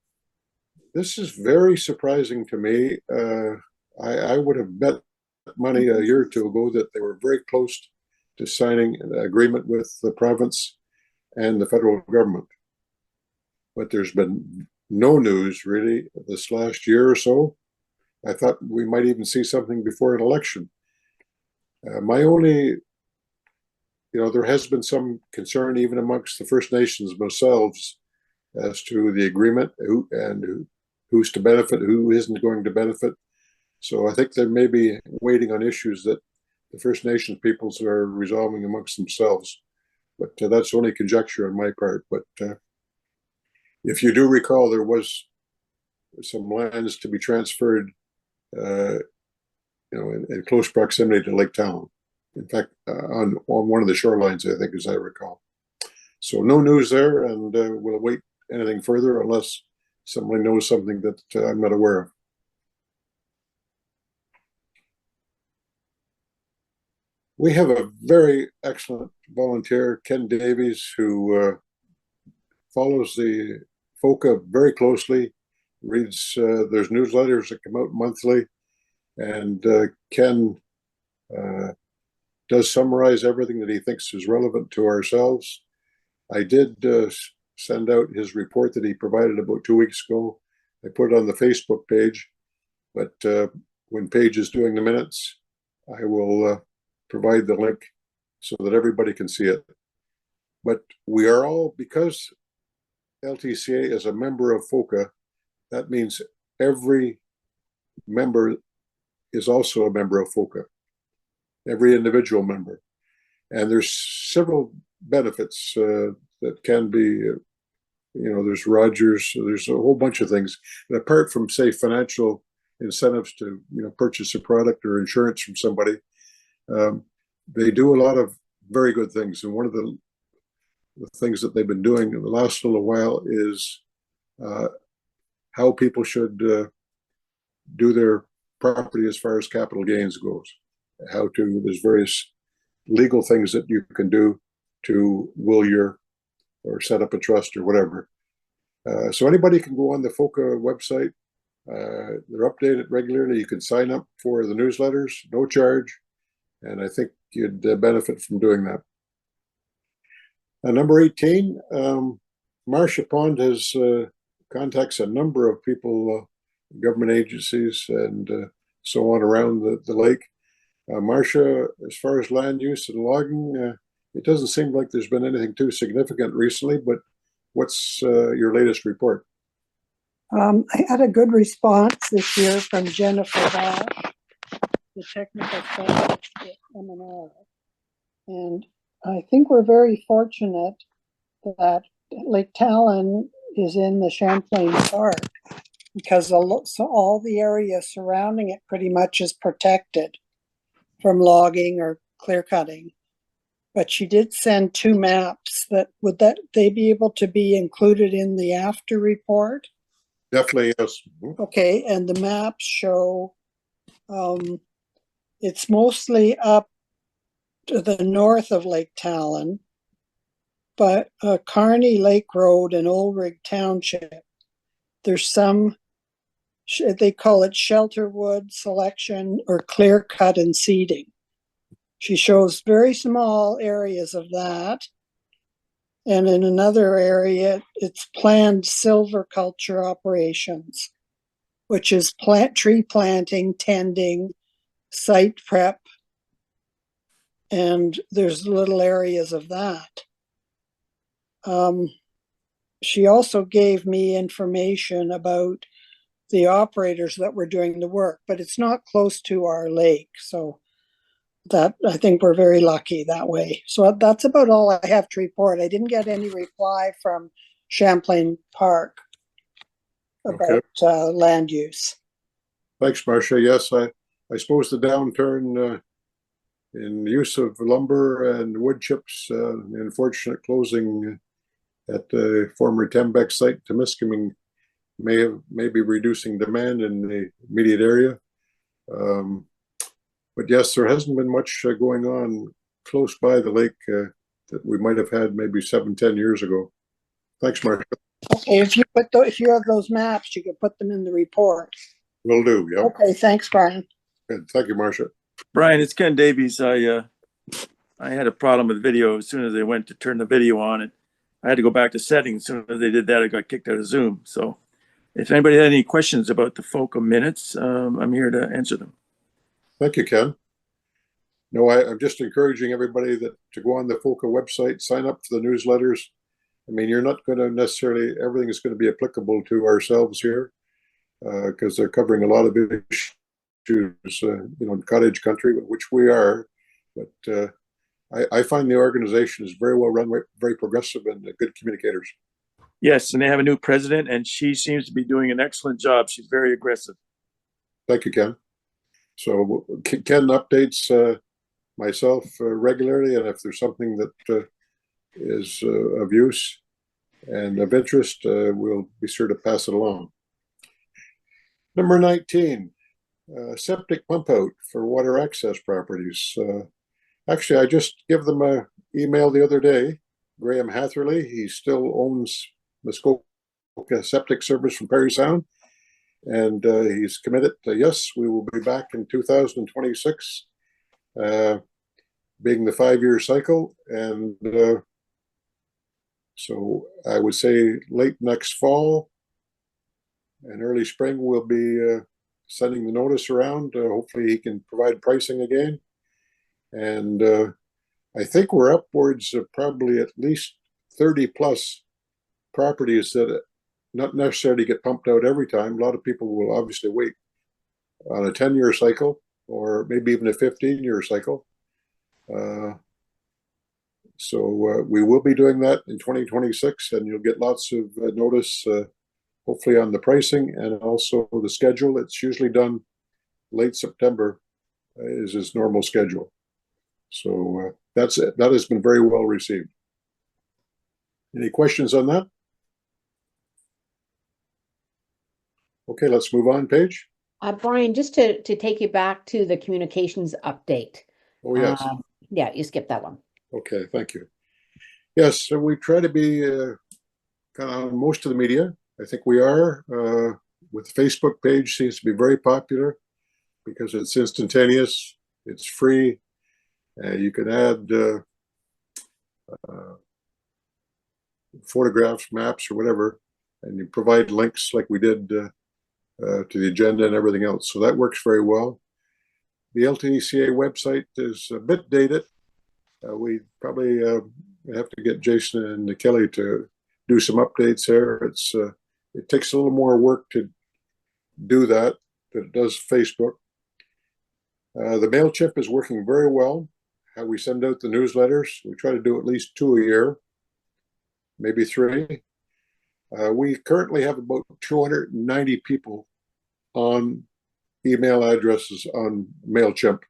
This is very surprising to me. I would have bet money a year or two ago that they were very close to signing an agreement with the province and the federal government. But there's been no news really this last year or so. I thought we might even see something before an election. My only, there has been some concern even amongst the First Nations themselves as to the agreement who's to benefit, who isn't going to benefit. So I think they may be waiting on issues that the First Nations peoples are resolving amongst themselves. But that's only conjecture on my part. But if you do recall, there was some lands to be transferred, in close proximity to Lake Talon. In fact, on one of the shorelines, I think, as I recall. So no news there, and we'll await anything further unless somebody knows something that I'm not aware of. We have a very excellent volunteer, Ken Davies, who follows the FOCA very closely, reads, there's newsletters that come out monthly, and Ken does summarize everything that he thinks is relevant to ourselves. I did send out his report that he provided about 2 weeks ago. I put it on the Facebook page, but when Paige is doing the minutes, I will provide the link so that everybody can see it. But we are all, because LTCA is a member of FOCA, that means every member is also a member of FOCA, every individual member. And there's several benefits that can be, there's Rogers, there's a whole bunch of things. And apart from, say, financial incentives to, purchase a product or insurance from somebody, they do a lot of very good things. And one of the things that they've been doing in the last little while is how people should do their property as far as capital gains goes. There's various legal things that you can do to will or set up a trust or whatever. So anybody can go on the FOCA website. They're updated regularly. You can sign up for the newsletters, no charge. And I think you'd benefit from doing that. Number 18, Marcia Pond has contacts a number of people, government agencies, and so on around the lake. Marcia, as far as land use and logging, it doesn't seem like there's been anything too significant recently, but what's your latest report? I had a good response this year from Jennifer Bash, the technical specialist at M&R. And I think we're very fortunate that Lake Talon is in the Champlain Park, because all the area surrounding it pretty much is protected from logging or clear cutting. But she did send 2 maps. Would they be able to be included in the after report? Definitely, yes. Okay, and the maps show it's mostly up to the north of Lake Talon, but Kearney Lake Road and Ulrich Township, there's some, they call it shelter wood selection or clear cut and seeding. She shows very small areas of that. And in another area, it's planned silviculture operations, which is tree planting, tending, site prep, and there's little areas of that. She also gave me information about the operators that were doing the work, but it's not close to our lake, so that I think we're very lucky that way. So that's about all I have to report. I didn't get any reply from Champlain Park about land use. Thanks, Marcia. Yes, I suppose the downturn in use of lumber and wood chips, the unfortunate closing at the former Tembec site, Temiskaming, may be reducing demand in the immediate area. But yes, there hasn't been much going on close by the lake that we might have had maybe 7-10 years ago. Thanks, Marcia. Okay, if you have those maps, you can put them in the report. Will do. Yeah. Okay, thanks, Brian. Good. Thank you, Marcia. Brian, it's Ken Davies. I had a problem with video as soon as they went to turn the video on, and I had to go back to settings. As soon as they did that, I got kicked out of Zoom. So if anybody had any questions about the FOCA minutes, I'm here to answer them. Thank you, Ken. no, I'm just encouraging everybody to go on the FOCA website, sign up for the newsletters. I mean, you're not going to necessarily, everything is going to be applicable to ourselves here because they're covering a lot of issues, in cottage country, which we are. But I find the organization is very well run, very progressive, and good communicators. Yes, and they have a new president, and she seems to be doing an excellent job. She's very aggressive. Thank you, Ken. So Ken updates myself regularly, and if there's something that is of use and of interest, we'll be sure to pass it along. Number 19, septic pump out for water access properties. Actually, I just gave them an email the other day. Graham Hatherley, he still owns Muskoka Septic Service from Perry Sound, and he's committed to, yes, we will be back in 2026, being the 5-year cycle. And so I would say late next fall and early spring, we'll be sending the notice around. Hopefully he can provide pricing again. And I think we're upwards of probably at least 30 plus properties that not necessarily get pumped out every time. A lot of people will obviously wait on a 10-year cycle or maybe even a 15-year cycle. So we will be doing that in 2026, and you'll get lots of notice, hopefully on the pricing and also the schedule. It's usually done late September is his normal schedule. So that's it. That has been very well received. Any questions on that? Okay, let's move on, Paige. Brian, just to take you back to the communications update. Oh, yes. Yeah, you skipped that one. Okay, thank you. Yes, so we try to be kind of on most of the media. I think we are. With the Facebook page seems to be very popular because it's instantaneous, it's free, and you can add photographs, maps, or whatever, and you provide links like we did to the agenda and everything else. So that works very well. The LTCA website is a bit dated. We probably have to get Jason and Kelly to do some updates there. It takes a little more work to do that than it does Facebook. The MailChimp is working very well. How we send out the newsletters, we try to do at least 2 a year, maybe 3. We currently have about 290 people on email addresses on MailChimp.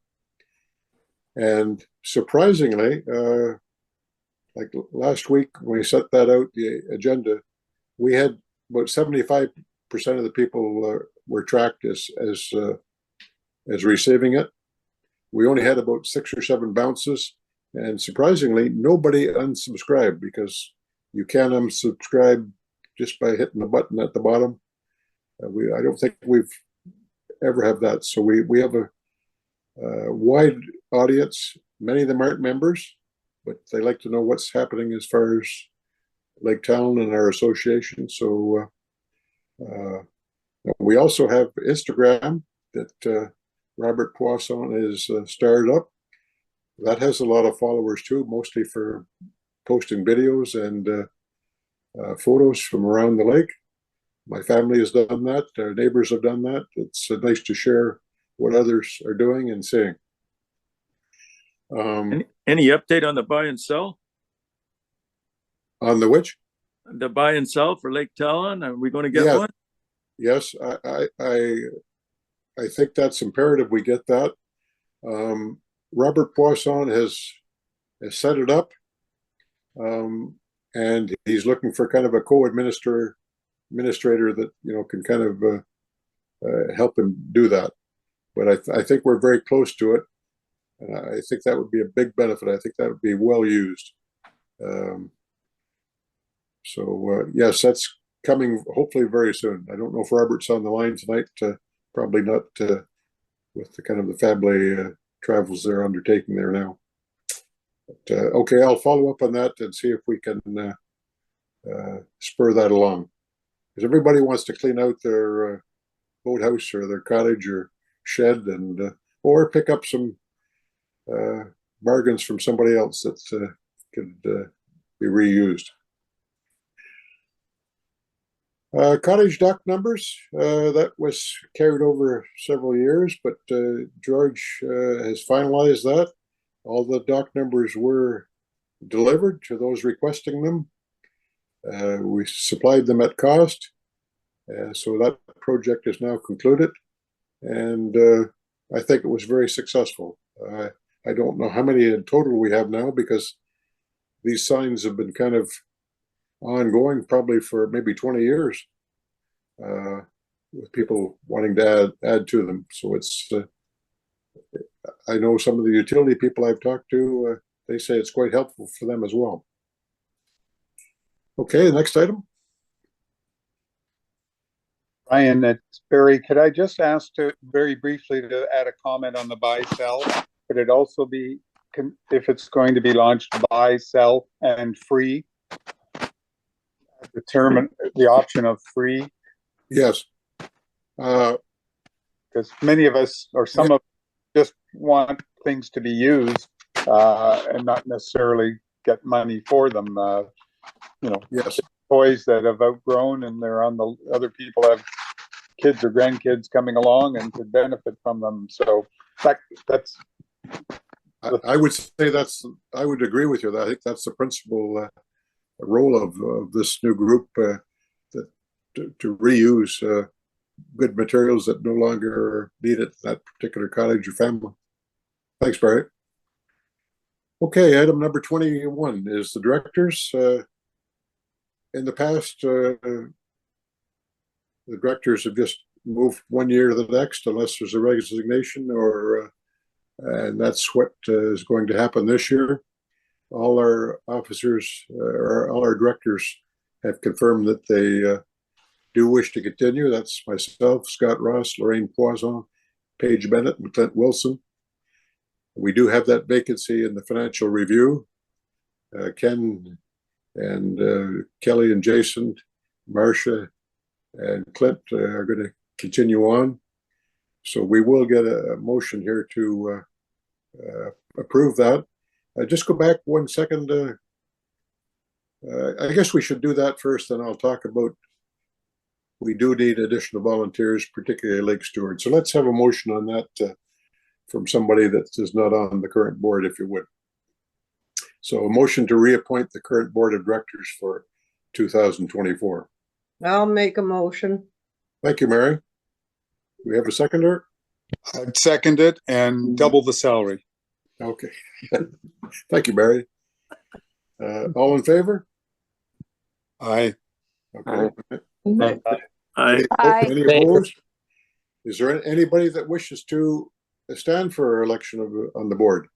And surprisingly, like last week when we set that out, the agenda, we had about 75% of the people were tracked as receiving it. We only had about 6 or 7 bounces, and surprisingly, nobody unsubscribed, because you can unsubscribe just by hitting the button at the bottom. I don't think we've ever have that. So we have a wide audience. Many of them aren't members, but they like to know what's happening as far as Lake Talon and our association. So we also have Instagram that Robert Poisson is started up. That has a lot of followers too, mostly for posting videos and photos from around the lake. My family has done that. Our neighbors have done that. It's nice to share what others are doing and seeing. Any update on the buy and sell? On the which? The buy and sell for Lake Talon? Are we going to get one? Yes, I think that's imperative we get that. Robert Poisson has set it up, and he's looking for kind of a co-administrator that can kind of help him do that. But I think we're very close to it, and I think that would be a big benefit. I think that would be well used. So yes, that's coming hopefully very soon. I don't know if Robert's on the line tonight. Probably not with the kind of the family travels they're undertaking there now. But, okay, I'll follow up on that and see if we can spur that along. Because everybody wants to clean out their boathouse or their cottage or shed, and or pick up some bargains from somebody else that could be reused. Cottage dock numbers, that was carried over several years, but George has finalized that. All the dock numbers were delivered to those requesting them. We supplied them at cost. So that project is now concluded. And I think it was very successful. I don't know how many in total we have now, because these signs have been kind of ongoing probably for maybe 20 years, with people wanting to add to them. So it's, I know some of the utility people I've talked to, they say it's quite helpful for them as well. Okay, the next item. Ryan, it's Barry. Could I just ask to very briefly to add a comment on the buy sell? Could it also be, if it's going to be launched, buy, sell, and free? Determine the option of free. Yes. Because many of us, or some of us, just want things to be used and not necessarily get money for them. You know, yes. Toys that have outgrown and they're on the other people have kids or grandkids coming along and could benefit from them. So that's. I would say I would agree with you. I think that's the principal role of this new group, to reuse good materials that no longer are needed in that particular cottage or family. Thanks, Barry. Okay, item number 21 is the directors. In the past, the directors have just moved 1 year to the next unless there's a resignation, or and that's what is going to happen this year. All our officers, or all our directors, have confirmed that they do wish to continue. That's myself, Scott Ross, Lorraine Poisson, Paige Bennett, and Clint Wilson. We do have that vacancy in the financial review. Ken and Kelly and Jason, Marcia and Clint are going to continue on. So we will get a motion here to approve that. Just go back 1 second. I guess we should do that first, then I'll talk about, we do need additional volunteers, particularly lake stewards. So let's have a motion on that from somebody that is not on the current board, if you would. So a motion to reappoint the current board of directors for 2024. I'll make a motion. Thank you, Mary. Do we have a seconder? I'd second it and double the salary. Okay. Thank you, Barry. All in favor? Aye. Okay. Aye. Any opposed? Is there anybody that wishes to stand for election on the board?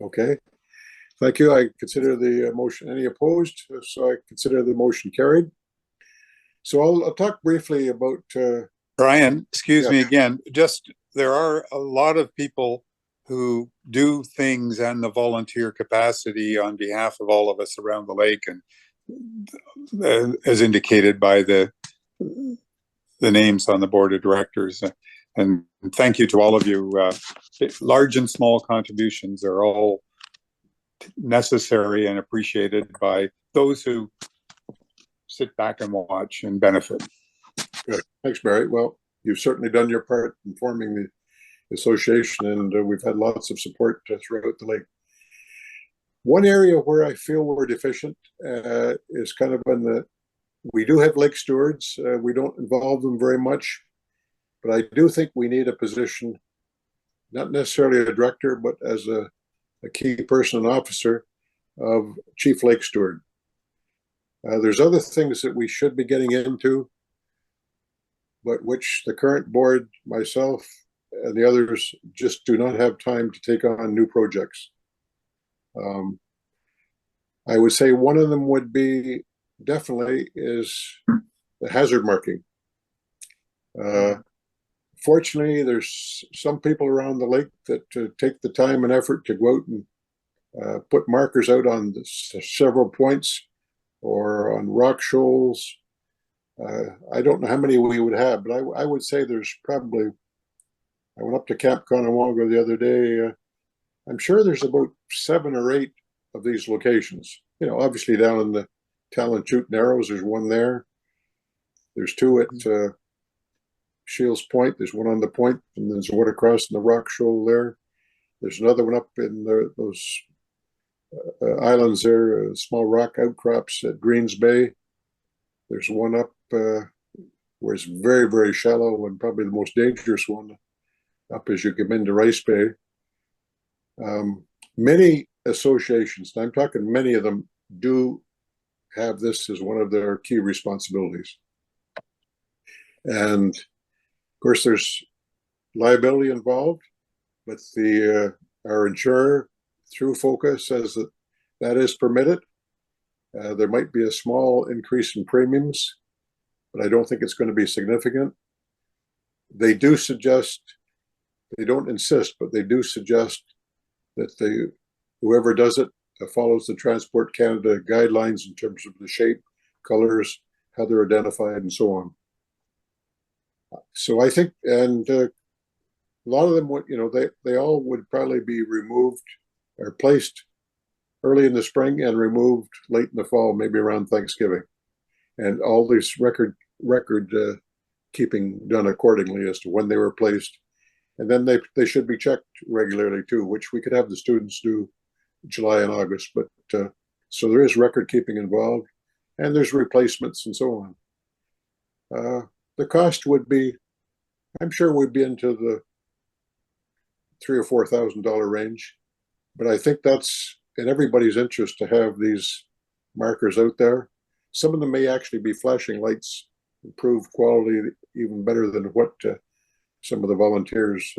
Okay. Thank you. I consider the motion. Any opposed? So I consider the motion carried. So I'll talk briefly about Brian, excuse me again. Just, there are a lot of people who do things in the volunteer capacity on behalf of all of us around the lake, and as indicated by the names on the board of directors. And thank you to all of you. Large and small contributions are all necessary and appreciated by those who sit back and watch and benefit. Good. Thanks, Barry. Well, you've certainly done your part in forming the association, and we've had lots of support throughout the lake. One area where I feel we're deficient is kind of in the, we do have lake stewards. We don't involve them very much, but I do think we need a position, not necessarily a director, but as a key person and officer of chief lake steward. There's other things that we should be getting into, but which the current board, myself, and the others just do not have time to take on new projects. I would say one of them would be definitely is the hazard marking. Fortunately, there's some people around the lake that take the time and effort to go out and put markers out on several points or on rock shoals. I don't know how many we would have, but I would say there's probably I went up to Camp Conewago the other day. I'm sure there's about 7 or 8 of these locations. You know, obviously down in the Talon Chute Narrows, there's one there. There's 2 at Shields Point. There's one on the point, and there's one across in the rock shoal there. There's another one up in those islands there, small rock outcrops at Greens Bay. There's one up where it's very, very shallow, and probably the most dangerous one up as you come into Rice Bay. Many associations, and I'm talking many of them, do have this as one of their key responsibilities. And of course, there's liability involved, but our insurer through FOCA says that that is permitted. There might be a small increase in premiums, but I don't think it's going to be significant. They do suggest, they don't insist, but they do suggest that whoever does it follows the Transport Canada guidelines in terms of the shape, colors, how they're identified, and so on. So I think, and a lot of them would, you know, they all would probably be removed or placed early in the spring and removed late in the fall, maybe around Thanksgiving, and all these record keeping done accordingly as to when they were placed. And then they should be checked regularly too, which we could have the students do July and August. But so there is record keeping involved, and there's replacements and so on. The cost would be, I'm sure, would be into the $3,000 or $4,000 range. But I think that's in everybody's interest to have these markers out there. Some of them may actually be flashing lights, improve quality even better than what some of the volunteers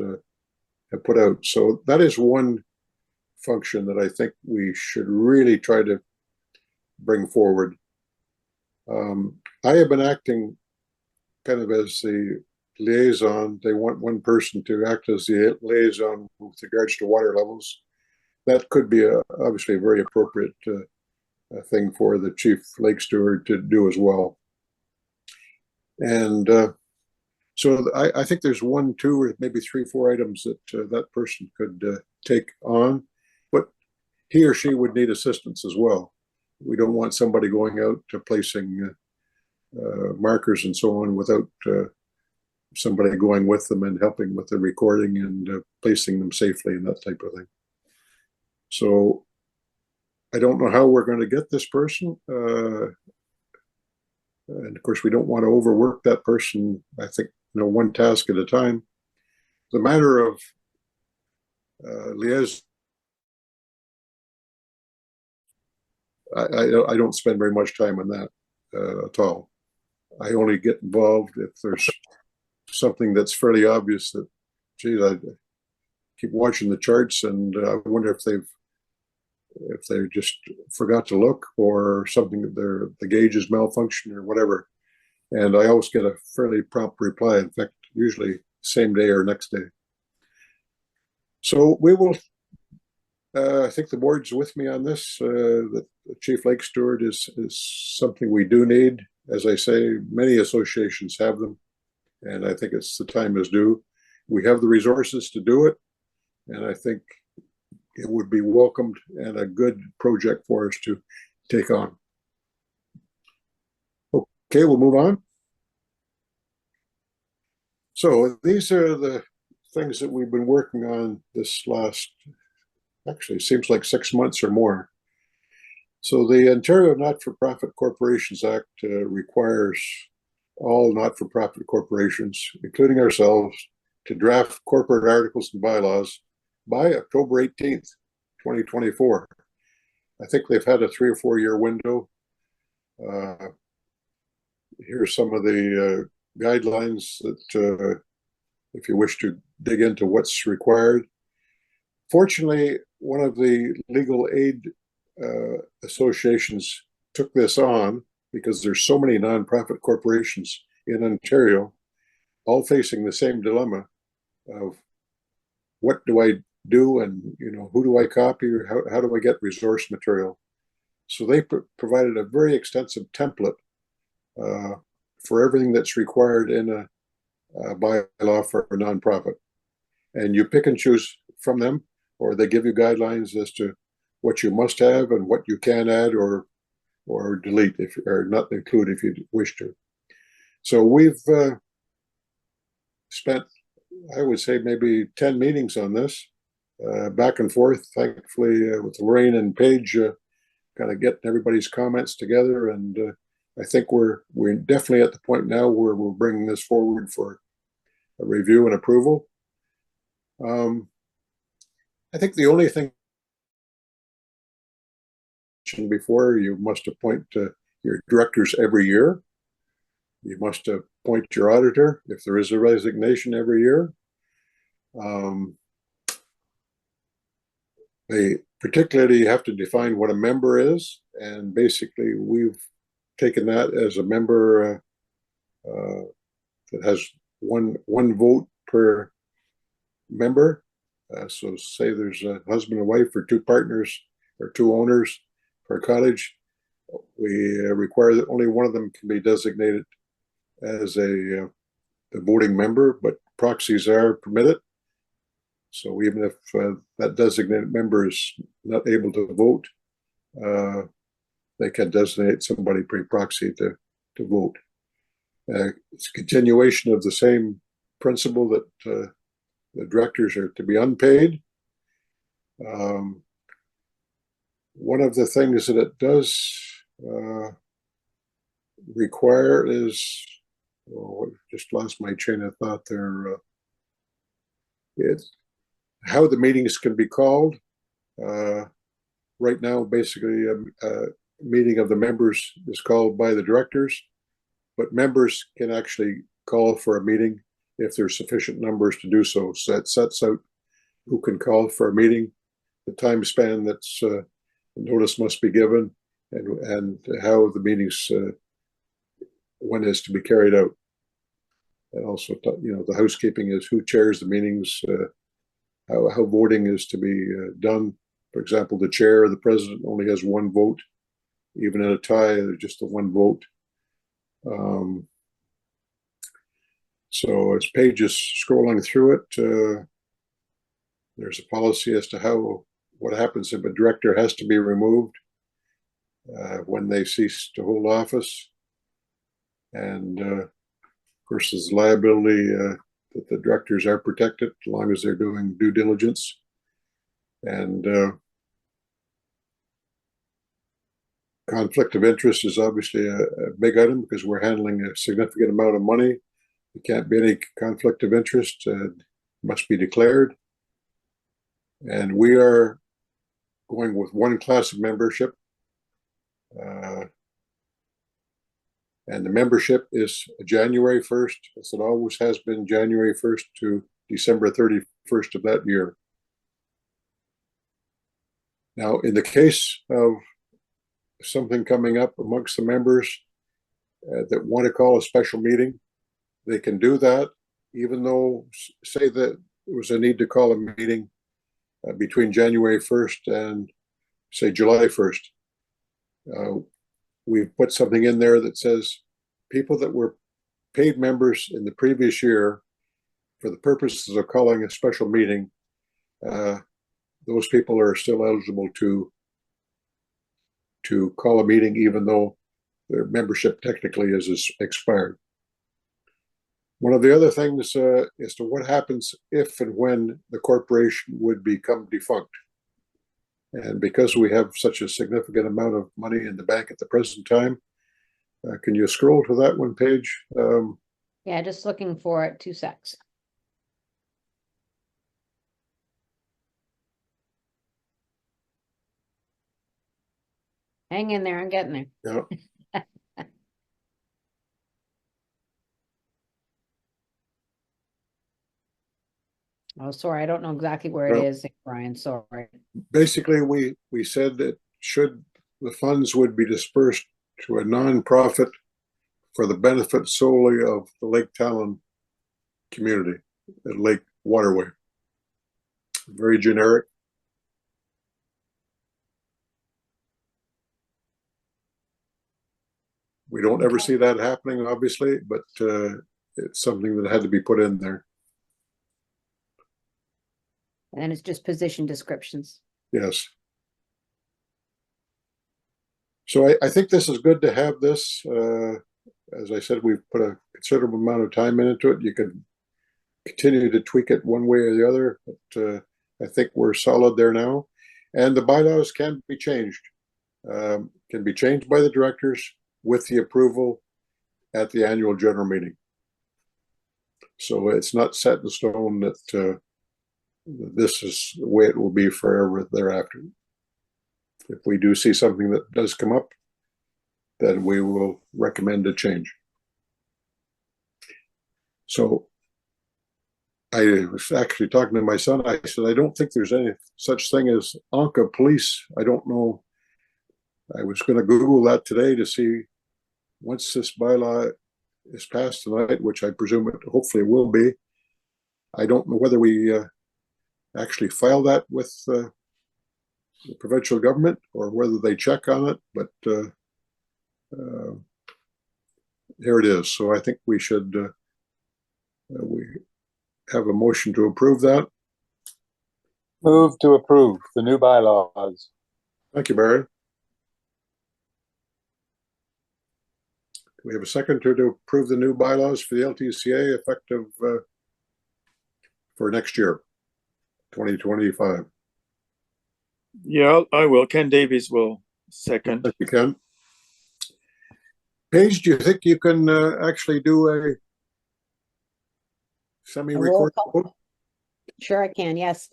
have put out. So that is one function that I think we should really try to bring forward. I have been acting kind of as the liaison. They want one person to act as the liaison with regards to water levels. That could be obviously a very appropriate thing for the chief lake steward to do as well. And so I think there's 1, 2, or maybe 3, 4 items that that person could take on, but he or she would need assistance as well. We don't want somebody going out to placing markers and so on without somebody going with them and helping with the recording and placing them safely and that type of thing. So I don't know how we're going to get this person. And of course, we don't want to overwork that person. I think, you know, one task at a time. The matter of liaison, I don't spend very much time on that at all. I only get involved if there's something that's fairly obvious that, geez, I keep watching the charts and I wonder if they just forgot to look, or something that the gauges malfunction or whatever. And I always get a fairly prompt reply. In fact, usually same day or next day. So we will, I think the board's with me on this, that the chief lake steward is something we do need. As I say, many associations have them, and I think it's the time is due. We have the resources to do it, and I think it would be welcomed and a good project for us to take on. Okay, we'll move on. So these are the things that we've been working on this last, actually seems like 6 months or more. So the Ontario Not-for-Profit Corporations Act requires all not-for-profit corporations, including ourselves, to draft corporate articles and bylaws by October 18th, 2024. I think they've had a 3 or 4 year window. Here's some of the guidelines that, if you wish to dig into what's required. Fortunately, one of the legal aid associations took this on because there's so many nonprofit corporations in Ontario, all facing the same dilemma of what do I do, and who do I copy, or how do I get resource material? So they provided a very extensive template for everything that's required in a bylaw for a nonprofit. and you pick and choose from them, or they give you guidelines as to what you must have and what you can add or delete if or not include if you wish to. So we've spent, I would say, maybe 10 meetings on this, back and forth, thankfully, with Lorraine and Paige, kind of getting everybody's comments together. And I think we're definitely at the point now where we're bringing this forward for a review and approval. I think the only thing before, you must appoint your directors every year. You must appoint your auditor if there is a resignation every year. They particularly have to define what a member is, and basically we've taken that as a member that has one vote per member. So say there's a husband and wife or two partners or two owners for a cottage, we require that only one of them can be designated as a voting member, but proxies are permitted. So even if that designated member is not able to vote, they can designate somebody pre-proxy to vote. It's a continuation of the same principle that the directors are to be unpaid. One of the things that it does require is, just lost my train of thought there. It's how the meetings can be called. Right now, basically, a meeting of the members is called by the directors, but members can actually call for a meeting if there's sufficient numbers to do so. So that sets out who can call for a meeting, the time span that's notice must be given, and how the meetings when is to be carried out. And also, the housekeeping is who chairs the meetings, how voting is to be done. For example, the chair or the president only has one vote. Even in a tie, there's just the one vote. So as Paige is scrolling through it, there's a policy as to what happens if a director has to be removed when they cease to hold office. And of course, there's liability that the directors are protected as long as they're doing due diligence. And conflict of interest is obviously a big item because we're handling a significant amount of money. There can't be any conflict of interest, must be declared. And we are going with one class of membership. And the membership is January 1st, as it always has been, January 1st to December 31st of that year. Now, in the case of something coming up amongst the members that want to call a special meeting, they can do that, even though, say that there was a need to call a meeting between January 1st and, say, July 1st. We've put something in there that says people that were paid members in the previous year for the purposes of calling a special meeting, those people are still eligible to call a meeting even though their membership technically is expired. One of the other things is to what happens if and when the corporation would become defunct. And because we have such a significant amount of money in the bank at the present time, can you scroll to that one page? Yeah, just looking for it, 2 secs. Hang in there, I'm getting there. Yeah. Oh, sorry, I don't know exactly where it is, Brian, sorry. Basically, we said that should the funds would be dispersed to a nonprofit for the benefit solely of the Lake Talon community, the Lake Waterway. Very generic. We don't ever see that happening, obviously, but it's something that had to be put in there. And then it's just position descriptions. Yes. So I think this is good to have this. As I said, we've put a considerable amount of time into it. You can continue to tweak it one way or the other, but I think we're solid there now. And the bylaws can be changed. Can be changed by the directors with the approval at the annual general meeting. So it's not set in stone that this is the way it will be forever thereafter. If we do see something that does come up, then we will recommend a change. So I was actually talking to my son. I said, I don't think there's any such thing as Anka police. I don't know. I was going to Google that today to see once this bylaw is passed tonight, which I presume it hopefully will be. I don't know whether we actually file that with the provincial government or whether they check on it, but here it is. So I think we should we have a motion to approve that. Move to approve the new bylaws. Thank you, Barry. We have a second to approve the new bylaws for the LTCA effective for next year, 2025. Yeah, I will. Ken Davies will second. If you can. Paige, do you think you can actually do a semi-recorded vote? Sure, I can. Yes.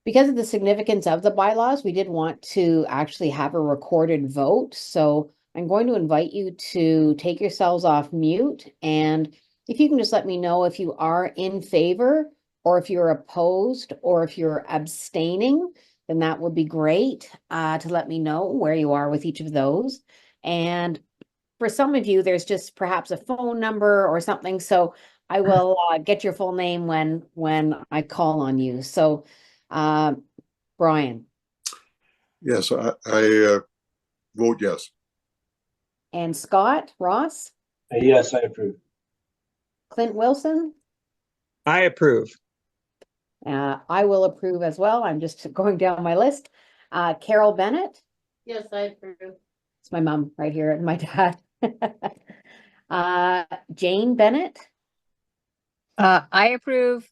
Because of the significance of the bylaws, we did want to actually have a recorded vote. So I'm going to invite you to take yourselves off mute. And if you can just let me know if you are in favor or if you're opposed or if you're abstaining, then that would be great to let me know where you are with each of those. And for some of you, there's just perhaps a phone number or something. So I will get your full name when I call on you. So, Brian. Yes, I vote yes. And Scott Ross? Yes, I approve. Clint Wilson? I approve. I will approve as well. I'm just going down my list. Carol Bennett? Yes, I approve. It's my mom right here and my dad. Jane Bennett? I approve.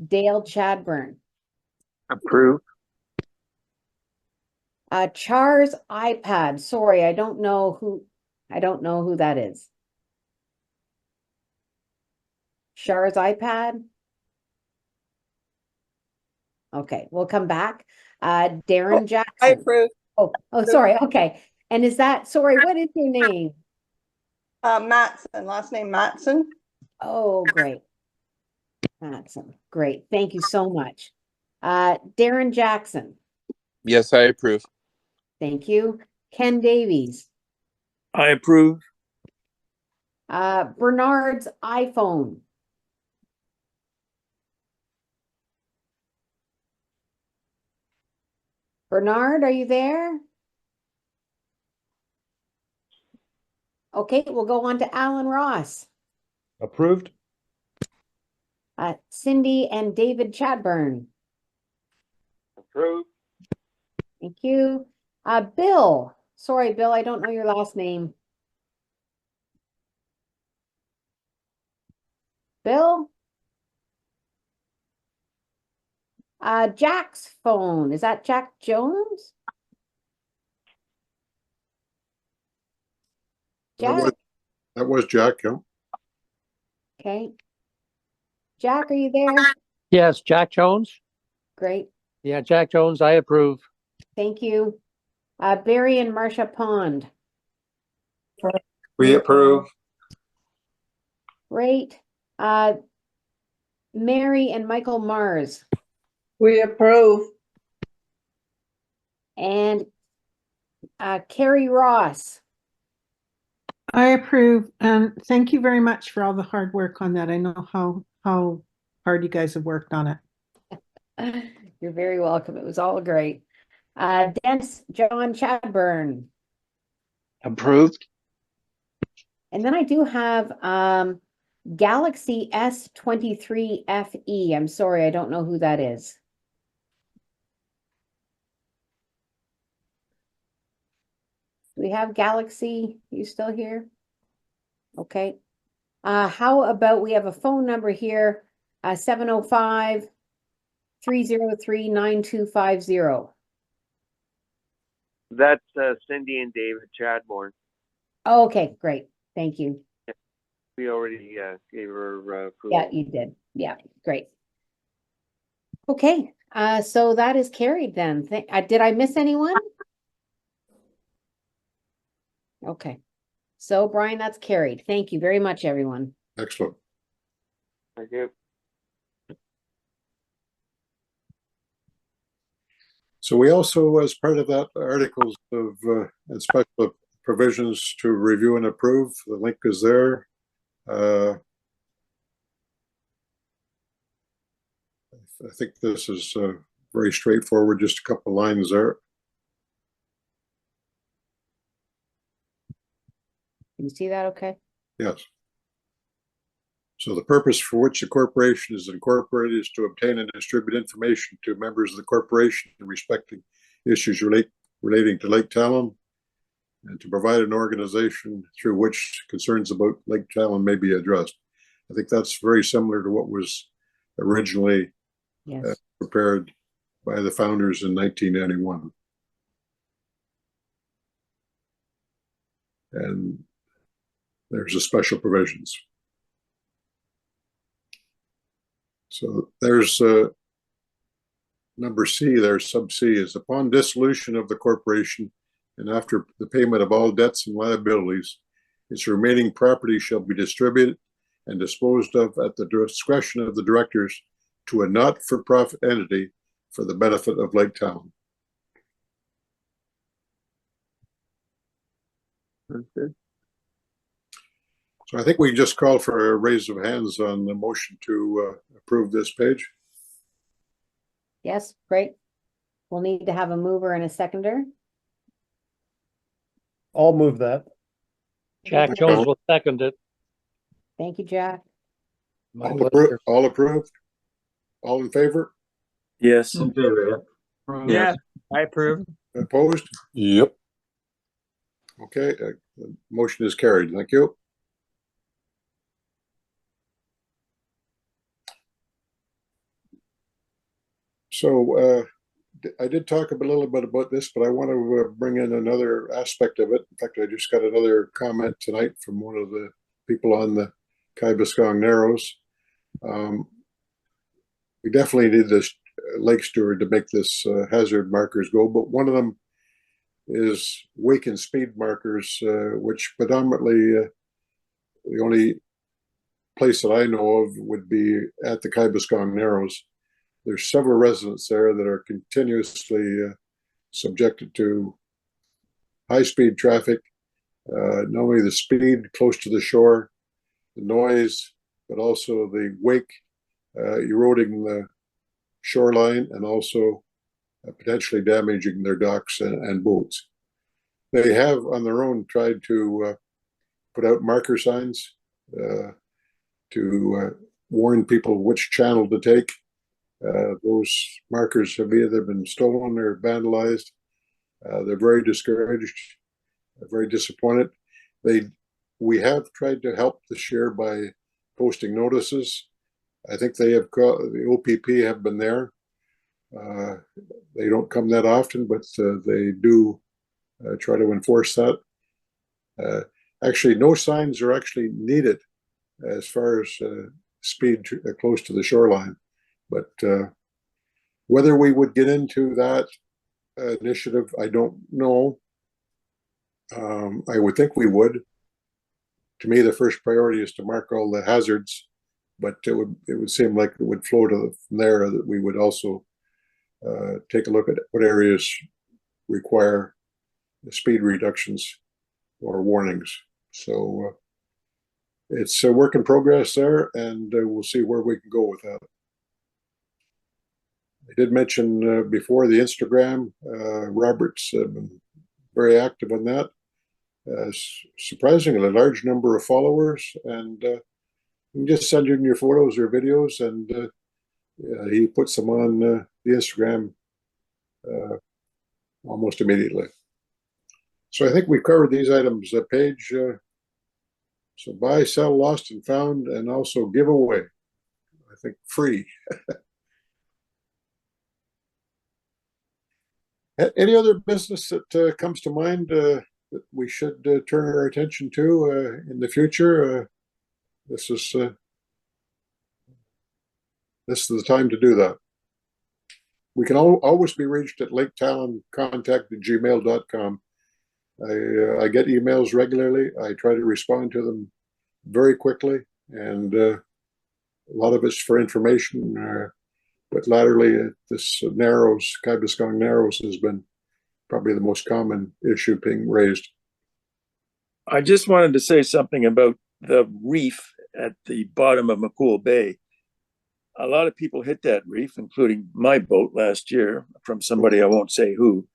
Dale Chadburn? Approve. Char's iPad. Sorry, I don't know who that is. Char's iPad. Okay, we'll come back. Darren Jackson. I approve. Oh, sorry. Okay. And is that, sorry, what is your name? Matson, last name Matson. Oh, great. Matson. Great. Thank you so much. Darren Jackson. Yes, I approve. Thank you. Ken Davies. I approve. Bernard's iPhone. Bernard, are you there? Okay, we'll go on to Alan Ross. Approved. Cindy and David Chadburn. Approved. Thank you. Bill. Sorry, Bill, I don't know your last name. Bill? Jack's phone. Is that Jack Jones? Jack? That was Jack, yeah. Okay. Jack, are you there? Yes, Jack Jones? Great. Yeah, Jack Jones, I approve. Thank you. Barry and Marcia Pond. We approve. Great. Mary and Michael Mars. We approve. And Carrie Ross. I approve. And thank you very much for all the hard work on that. I know how hard you guys have worked on it. You're very welcome. It was all great. Dennis John Chadburn. Approved. And then I do have Galaxy S23 FE. I'm sorry, I don't know who that is. Do we have Galaxy? You still here? Okay. How about we have a phone number here, 705-303-9250. That's Cindy and David Chadbourne. Oh, okay, great. Thank you. We already gave her approval. Yeah, you did. Yeah, great. Okay, so that is carried then. Did I miss anyone? Okay. So Brian, that's carried. Thank you very much, everyone. Excellent. Thank you. So we also, as part of that, articles of and special provisions to review and approve. The link is there. I think this is very straightforward, just a couple of lines there. Can you see that okay? Yes. So the purpose for which the corporation is incorporated is to obtain and distribute information to members of the corporation respecting issues relating to Lake Talon, and to provide an organization through which concerns about Lake Talon may be addressed. I think that's very similar to what was originally prepared by the founders in 1991. And there's a special provisions. So there's number C there, sub C, is upon dissolution of the corporation and after the payment of all debts and liabilities, its remaining property shall be distributed and disposed of at the discretion of the directors to a not-for-profit entity for the benefit of Lake Talon. Okay. So I think we just call for a raise of hands on the motion to approve this page. Yes, great. We'll need to have a mover and a seconder. I'll move that. Jack Jones will second it. Thank you, Jack. All approved? All in favor? Yes. In favor, Yeah, I approve. Opposed? Yep. Okay, the motion is carried. Thank you. So I did talk a little bit about this, but I want to bring in another aspect of it. In fact, I just got another comment tonight from one of the people on the Kybascong Narrows. We definitely need this lake steward to make this hazard markers go, but one of them is wake and speed markers, which predominantly the only place that I know of would be at the Kybascong Narrows. There's several residents there that are continuously subjected to high-speed traffic, not only the speed close to the shore, the noise, but also the wake eroding the shoreline and also potentially damaging their docks and boats. They have on their own tried to put out marker signs to warn people which channel to take. Those markers have either been stolen or vandalized. They're very discouraged, very disappointed. We have tried to help this year by posting notices. I think they have the OPP have been there. They don't come that often, but they do try to enforce that. Actually, no signs are actually needed as far as speed close to the shoreline. But whether we would get into that initiative, I don't know. I would think we would. To me, the first priority is to mark all the hazards, but it would seem like it would flow from there that we would also take a look at what areas require speed reductions or warnings. So it's a work in progress there, and we'll see where we can go with that. I did mention before the Instagram. Robert's been very active on that. Surprisingly, a large number of followers and You can just send in your photos or videos, and he puts them on the Instagram almost immediately. So I think we covered these items. Paige, so buy, sell, lost and found, and also give away. I think free. Any other business that comes to mind that we should turn our attention to in the future? This is the time to do that. We can always be reached at laketaloncontact@gmail.com. I get emails regularly. I try to respond to them very quickly, and a lot of it's for information. But latterly, this Kybeskong Narrows has been probably the most common issue being raised. I just wanted to say something about the reef at the bottom of McCool Bay. A lot of people hit that reef, including my boat last year from somebody, I won't say who.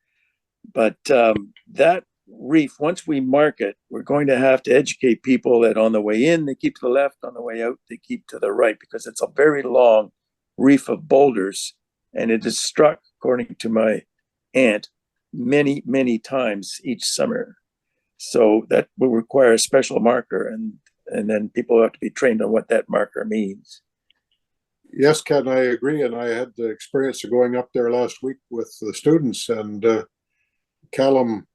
But that reef, once we mark it, we're going to have to educate people that on the way in, they keep to the left, on the way out, they keep to the right, because it's a very long reef of boulders, and it is struck, according to my aunt, many, many times each summer. So that will require a special marker, and then people have to be trained on what that marker means. Yes, Ken, I agree. And I had the experience of going up there last week with the students, and Callum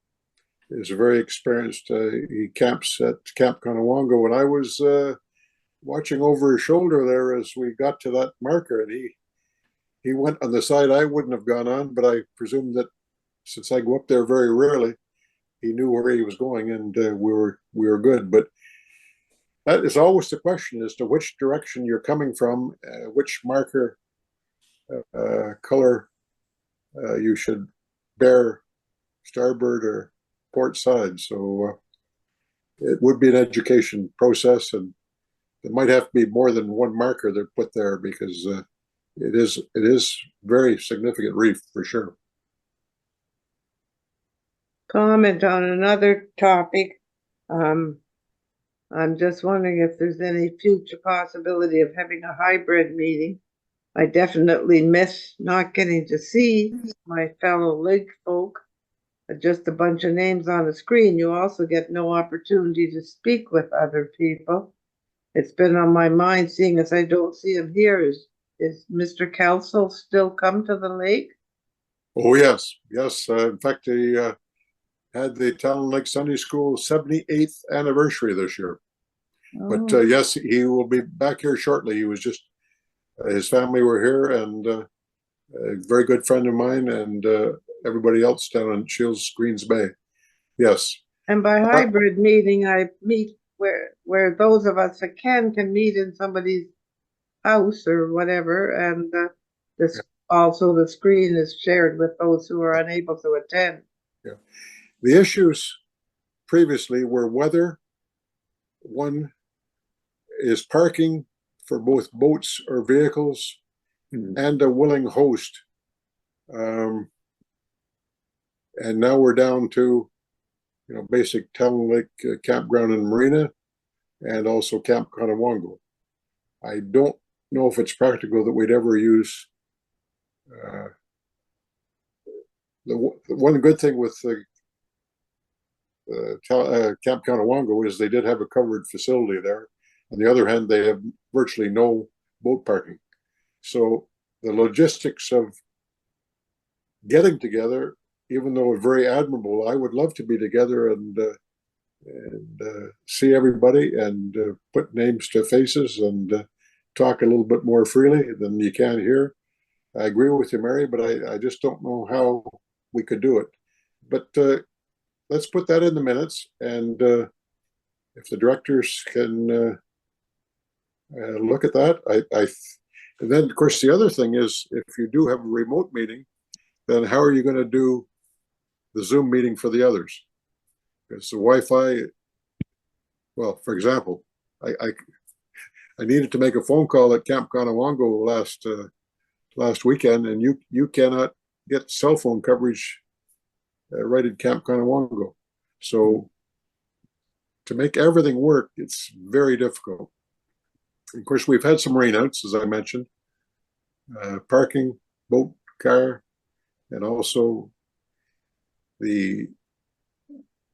is very experienced. He camps at Camp Conowongo, and I was watching over his shoulder there as we got to that marker, and he went on the side I wouldn't have gone on, but I presume that since I go up there very rarely, he knew where he was going, and we were good. But that is always the question as to which direction you're coming from, which marker color you should bear, starboard or port side. So it would be an education process, and there might have to be more than one marker they're put there, because it is very significant reef for sure. Comment on another topic. I'm just wondering if there's any future possibility of having a hybrid meeting. I definitely miss not getting to see my fellow lake folk. Just a bunch of names on the screen. You also get no opportunity to speak with other people. It's been on my mind, seeing as I don't see him here. Is Mr. Council still come to the lake? Oh, yes. Yes. In fact, he had the Talon Lake Sunday School 78th anniversary this year. Oh. But yes, he will be back here shortly. He was just, his family were here, and a very good friend of mine, and everybody else down in Shields, Greens Bay. Yes. And by hybrid meeting, I meet where those of us that can meet in somebody's house or whatever, and this also the screen is shared with those who are unable to attend. Yeah. The issues previously were weather. One is parking for both boats or vehicles, and a willing host. And now we're down to, basic Talon Lake campground and marina, and also Camp Conowongo. I don't know if it's practical that we'd ever use. The one good thing with Camp Conowongo is they did have a covered facility there. On the other hand, they have virtually no boat parking. So the logistics of getting together, even though very admirable, I would love to be together and see everybody and put names to faces and talk a little bit more freely than you can here. I agree with you, Mary, but I just don't know how we could do it. But let's put that in the minutes, and if the directors can look at that, and then of course the other thing is, if you do have a remote meeting, then how are you going to do the Zoom meeting for the others? Because the Wi-Fi, well, for example, I needed to make a phone call at Camp Conowongo last weekend, and you cannot get cell phone coverage right at Camp Conowongo. So to make everything work, it's very difficult. Of course, we've had some rainouts, as I mentioned, parking, boat, car, and also the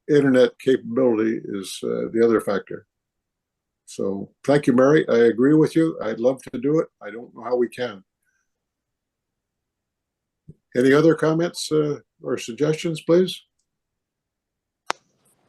internet capability is the other factor. So thank you, Mary. I agree with you. I'd love to do it. I don't know how we can. Any other comments or suggestions, please?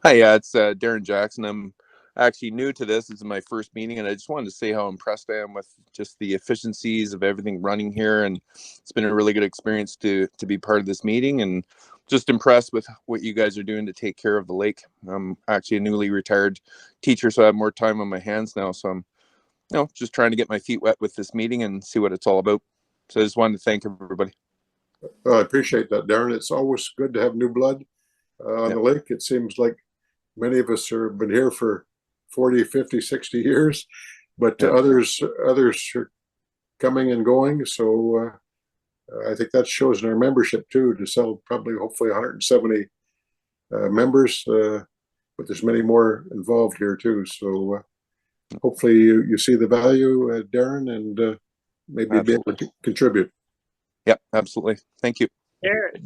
Hi, it's Darren Jackson. I'm actually new to this. This is my first meeting, and I just wanted to say how impressed I am with just the efficiencies of everything running here. And it's been a really good experience to be part of this meeting, and just impressed with what you guys are doing to take care of the lake. I'm actually a newly retired teacher, so I have more time on my hands now. So I'm, just trying to get my feet wet with this meeting and see what it's all about. So I just wanted to thank everybody. Well, I appreciate that, Darren. It's always good to have new blood on the lake. It seems like many of us have been here for 40, 50, 60 years, but others are coming and going. So I think that shows in our membership too, to sell probably hopefully 170 members, but there's many more involved here too. So hopefully you see the value, Darren, and maybe be able to contribute. Yep, absolutely. Thank you.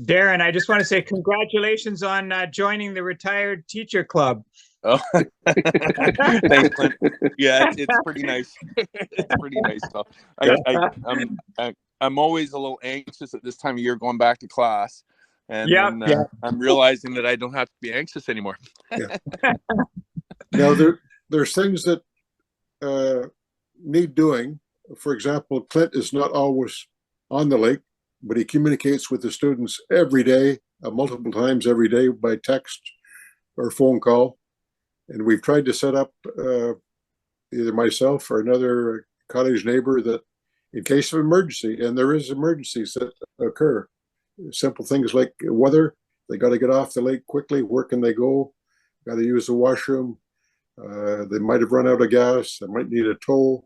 Darren, I just want to say congratulations on joining the Retired Teacher Club. Oh, thanks, Clint. Yeah, it's pretty nice. It's pretty nice stuff. I'm always a little anxious at this time of year going back to class, and then I'm realizing that I don't have to be anxious anymore. Now there's things that need doing. For example, Clint is not always on the lake, but he communicates with the students every day, multiple times every day by text or phone call. And we've tried to set up either myself or another cottage neighbor that in case of emergency, and there is emergencies that occur, simple things like weather, they got to get off the lake quickly, where can they go, got to use the washroom, they might have run out of gas, they might need a tow,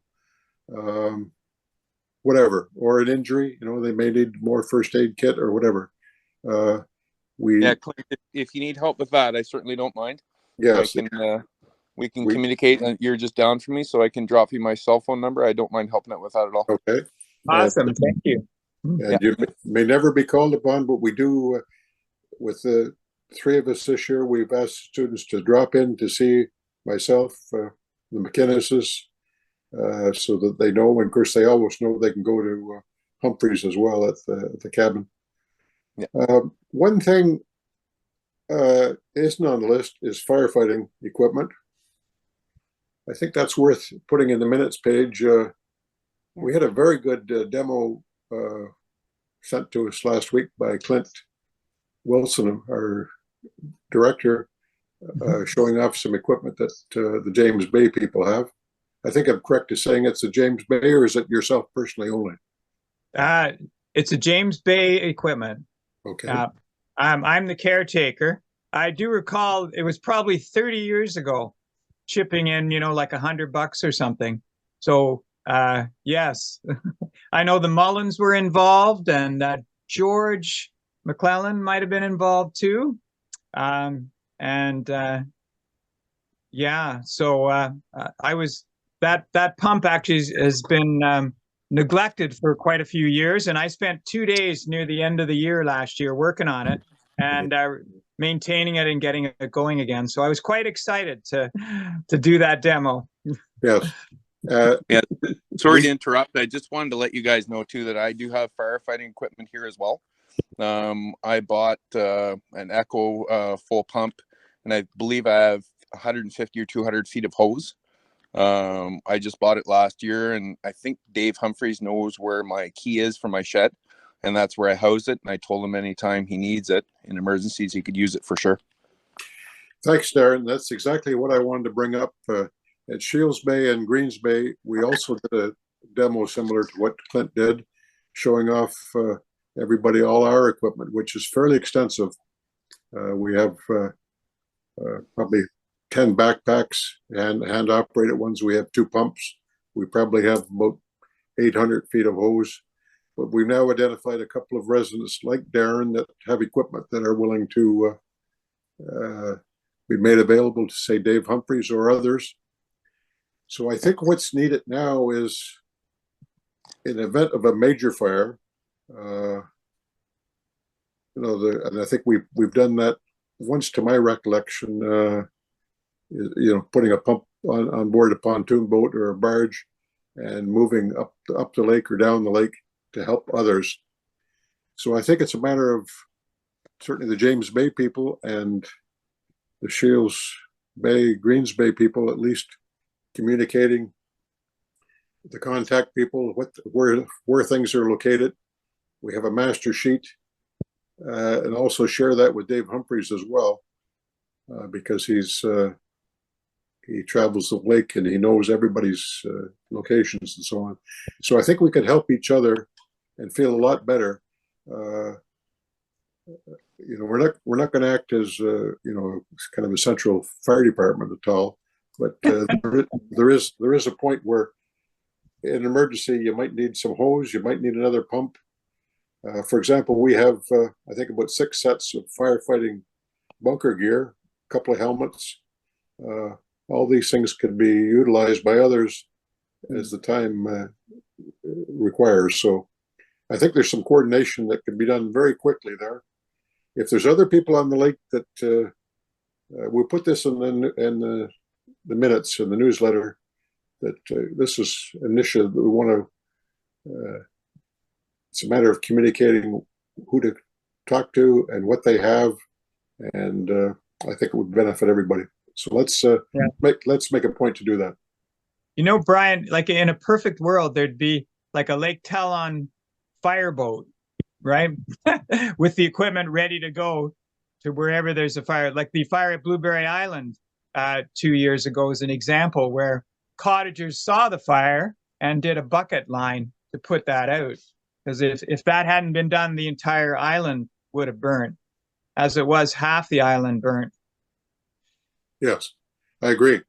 whatever, or an injury, they may need more first aid kit or whatever. Clint, if you need help with that, I certainly don't mind. Yes. We can communicate, and you're just down for me, so I can drop you my cell phone number. I don't mind helping out with that at all. Okay. Awesome. Thank you. And you may never be called upon, but we do, with the three of us this year, we've asked students to drop in to see myself, the McKinnises, so that they know. And of course, they always know they can go to Humphreys as well at the cabin. Yeah. One thing isn't on the list is firefighting equipment. I think that's worth putting in the minutes page. We had a very good demo sent to us last week by Clint Wilson, our director, showing off some equipment that the James Bay people have. I think I'm correct in saying it's the James Bay, or is it yourself personally only? It's a James Bay equipment. Okay. I'm the caretaker. I do recall it was probably 30 years ago, chipping in, like $100 or something. So yes, I know the Mullins were involved, and George McClellan might have been involved too. So I was that pump actually has been neglected for quite a few years, and I spent 2 days near the end of the year last year working on it and maintaining it and getting it going again. So I was quite excited to do that demo. Yes. Sorry to interrupt. I just wanted to let you guys know too that I do have firefighting equipment here as well. I bought an Echo full pump, and I believe I have 150 or 200 feet of hose. I just bought it last year, and I think Dave Humphreys knows where my key is for my shed, and that's where I house it. And I told him anytime he needs it in emergencies, he could use it for sure. Thanks, Darren. That's exactly what I wanted to bring up. At Shields Bay and Greens Bay, we also did a demo similar to what Clint did, showing off everybody all our equipment, which is fairly extensive. We have probably 10 backpacks and hand-operated ones. We have 2 pumps. We probably have about 800 feet of hose. But we've now identified a couple of residents like Darren that have equipment that are willing to be made available to, say, Dave Humphreys or others. So I think what's needed now is, in the event of a major fire, and I think we've done that once, to my recollection. Putting a pump on board a pontoon boat or a barge and moving up the lake or down the lake to help others. So I think it's a matter of certainly the James Bay people and the Shields Bay, Greens Bay people at least communicating the contact people where things are located. We have a master sheet, and also share that with Dave Humphreys as well, because he travels the lake and he knows everybody's locations and so on. So I think we could help each other and feel a lot better. We're not going to act as kind of a central fire department at all, but there is a point where in an emergency you might need some hose, you might need another pump. For example, we have I think about 6 sets of firefighting bunker gear, a couple of helmets. All these things can be utilized by others as the time requires. So I think there's some coordination that can be done very quickly there. If there's other people on the lake that we'll put this in the minutes in the newsletter, that this is an initiative that we want to. It's a matter of communicating who to talk to and what they have, and I think it would benefit everybody. So let's make a point to do that. Brian, like in a perfect world, there'd be like a Lake Talon fireboat, right? With the equipment ready to go to wherever there's a fire. Like the fire at Blueberry Island 2 years ago is an example where cottagers saw the fire and did a bucket line to put that out. Because if that hadn't been done, the entire island would have burnt. As it was, half the island burnt. Yes, I agree.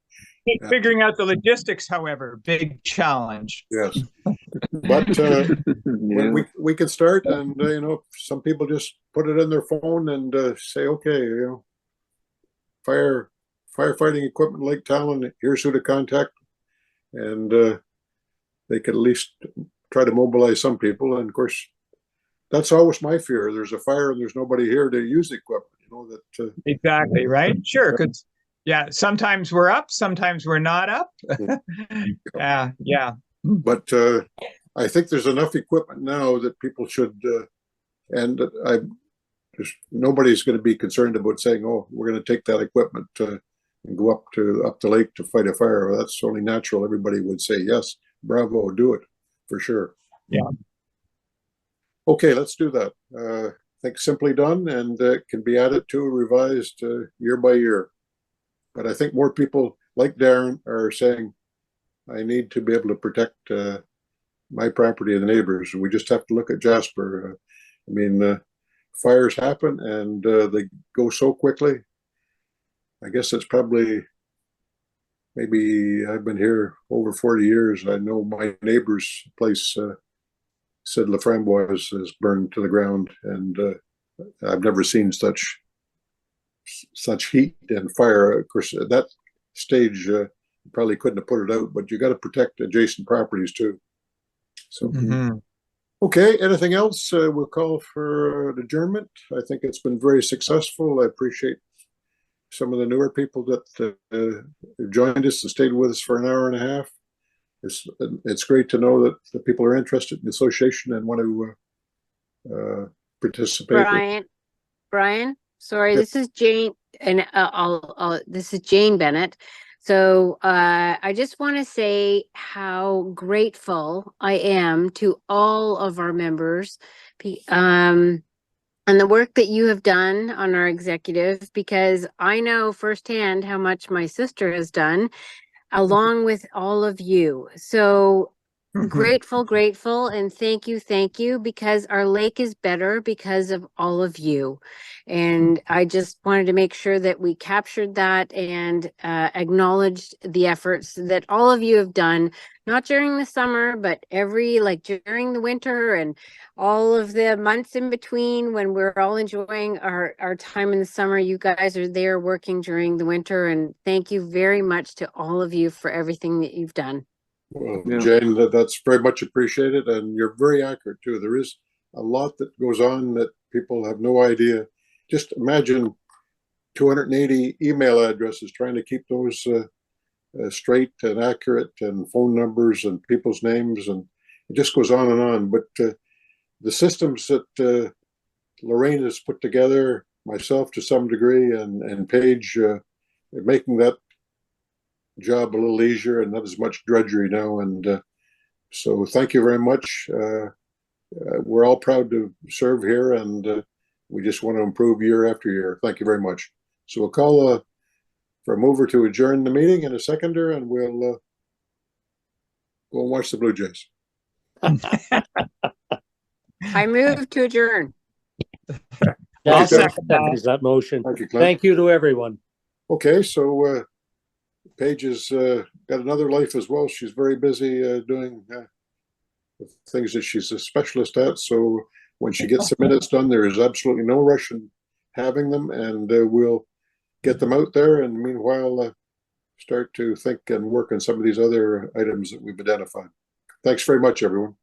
Figuring out the logistics, however, big challenge. Yes, but we can start, and some people just put it in their phone and say, okay, firefighting equipment, Lake Talon, here's who to contact, and they could at least try to mobilize some people. And of course, that's always my fear. There's a fire and there's nobody here to use the equipment. Exactly, right? Sure, because sometimes we're up, sometimes we're not up. Yeah. But I think there's enough equipment now that people should, and nobody's going to be concerned about saying, "Oh, we're going to take that equipment and go up the lake to fight a fire." Well, that's only natural. Everybody would say, "Yes, bravo, do it for sure." Yeah. Okay, let's do that. I think simply done, and it can be added to, revised year by year. But I think more people like Darren are saying, I need to be able to protect my property and the neighbors. We just have to look at Jasper. Fires happen and they go so quickly. I guess it's probably, maybe I've been here over 40 years. I know my neighbor's place, Sid LaFramboise, is burned to the ground, and I've never seen such heat and fire. Of course, at that stage, you probably couldn't have put it out, but you got to protect adjacent properties too. So, Okay, anything else? We'll call for an adjournment. I think it's been very successful. I appreciate some of the newer people that joined us and stayed with us for an hour and a half. It's great to know that the people are interested in the association and want to participate. Brian, sorry, this is Jane, and this is Jane Bennett. So I just want to say how grateful I am to all of our members and the work that you have done on our executive, because I know firsthand how much my sister has done along with all of you. So grateful, and thank you, because our lake is better because of all of you. And I just wanted to make sure that we captured that and acknowledged the efforts that all of you have done, not during the summer, but during the winter and all of the months in between when we're all enjoying our time in the summer. You guys are there working during the winter, and thank you very much to all of you for everything that you've done. Well, Yeah. Jane, that's very much appreciated, and you're very accurate too. There is a lot that goes on that people have no idea. Just imagine 280 email addresses, trying to keep those straight and accurate, and phone numbers and people's names, and it just goes on and on. But the systems that Lorraine has put together, myself to some degree, and Paige, making that job a little easier and not as much drudgery now. And so thank you very much. We're all proud to serve here, and we just want to improve year after year. Thank you very much. So we'll call for a mover to adjourn the meeting and a seconder, and we'll go and watch the Blue Jays. I move to adjourn. I'll Clint. second that motion. Thank you, Clint. Thank you to everyone. Okay, so Paige has got another life as well. She's very busy doing the things that she's a specialist at. So when she gets the minutes done, there is absolutely no rush in having them, and we'll get them out there. And meanwhile, start to think and work on some of these other items that we've identified. Thanks very much, everyone.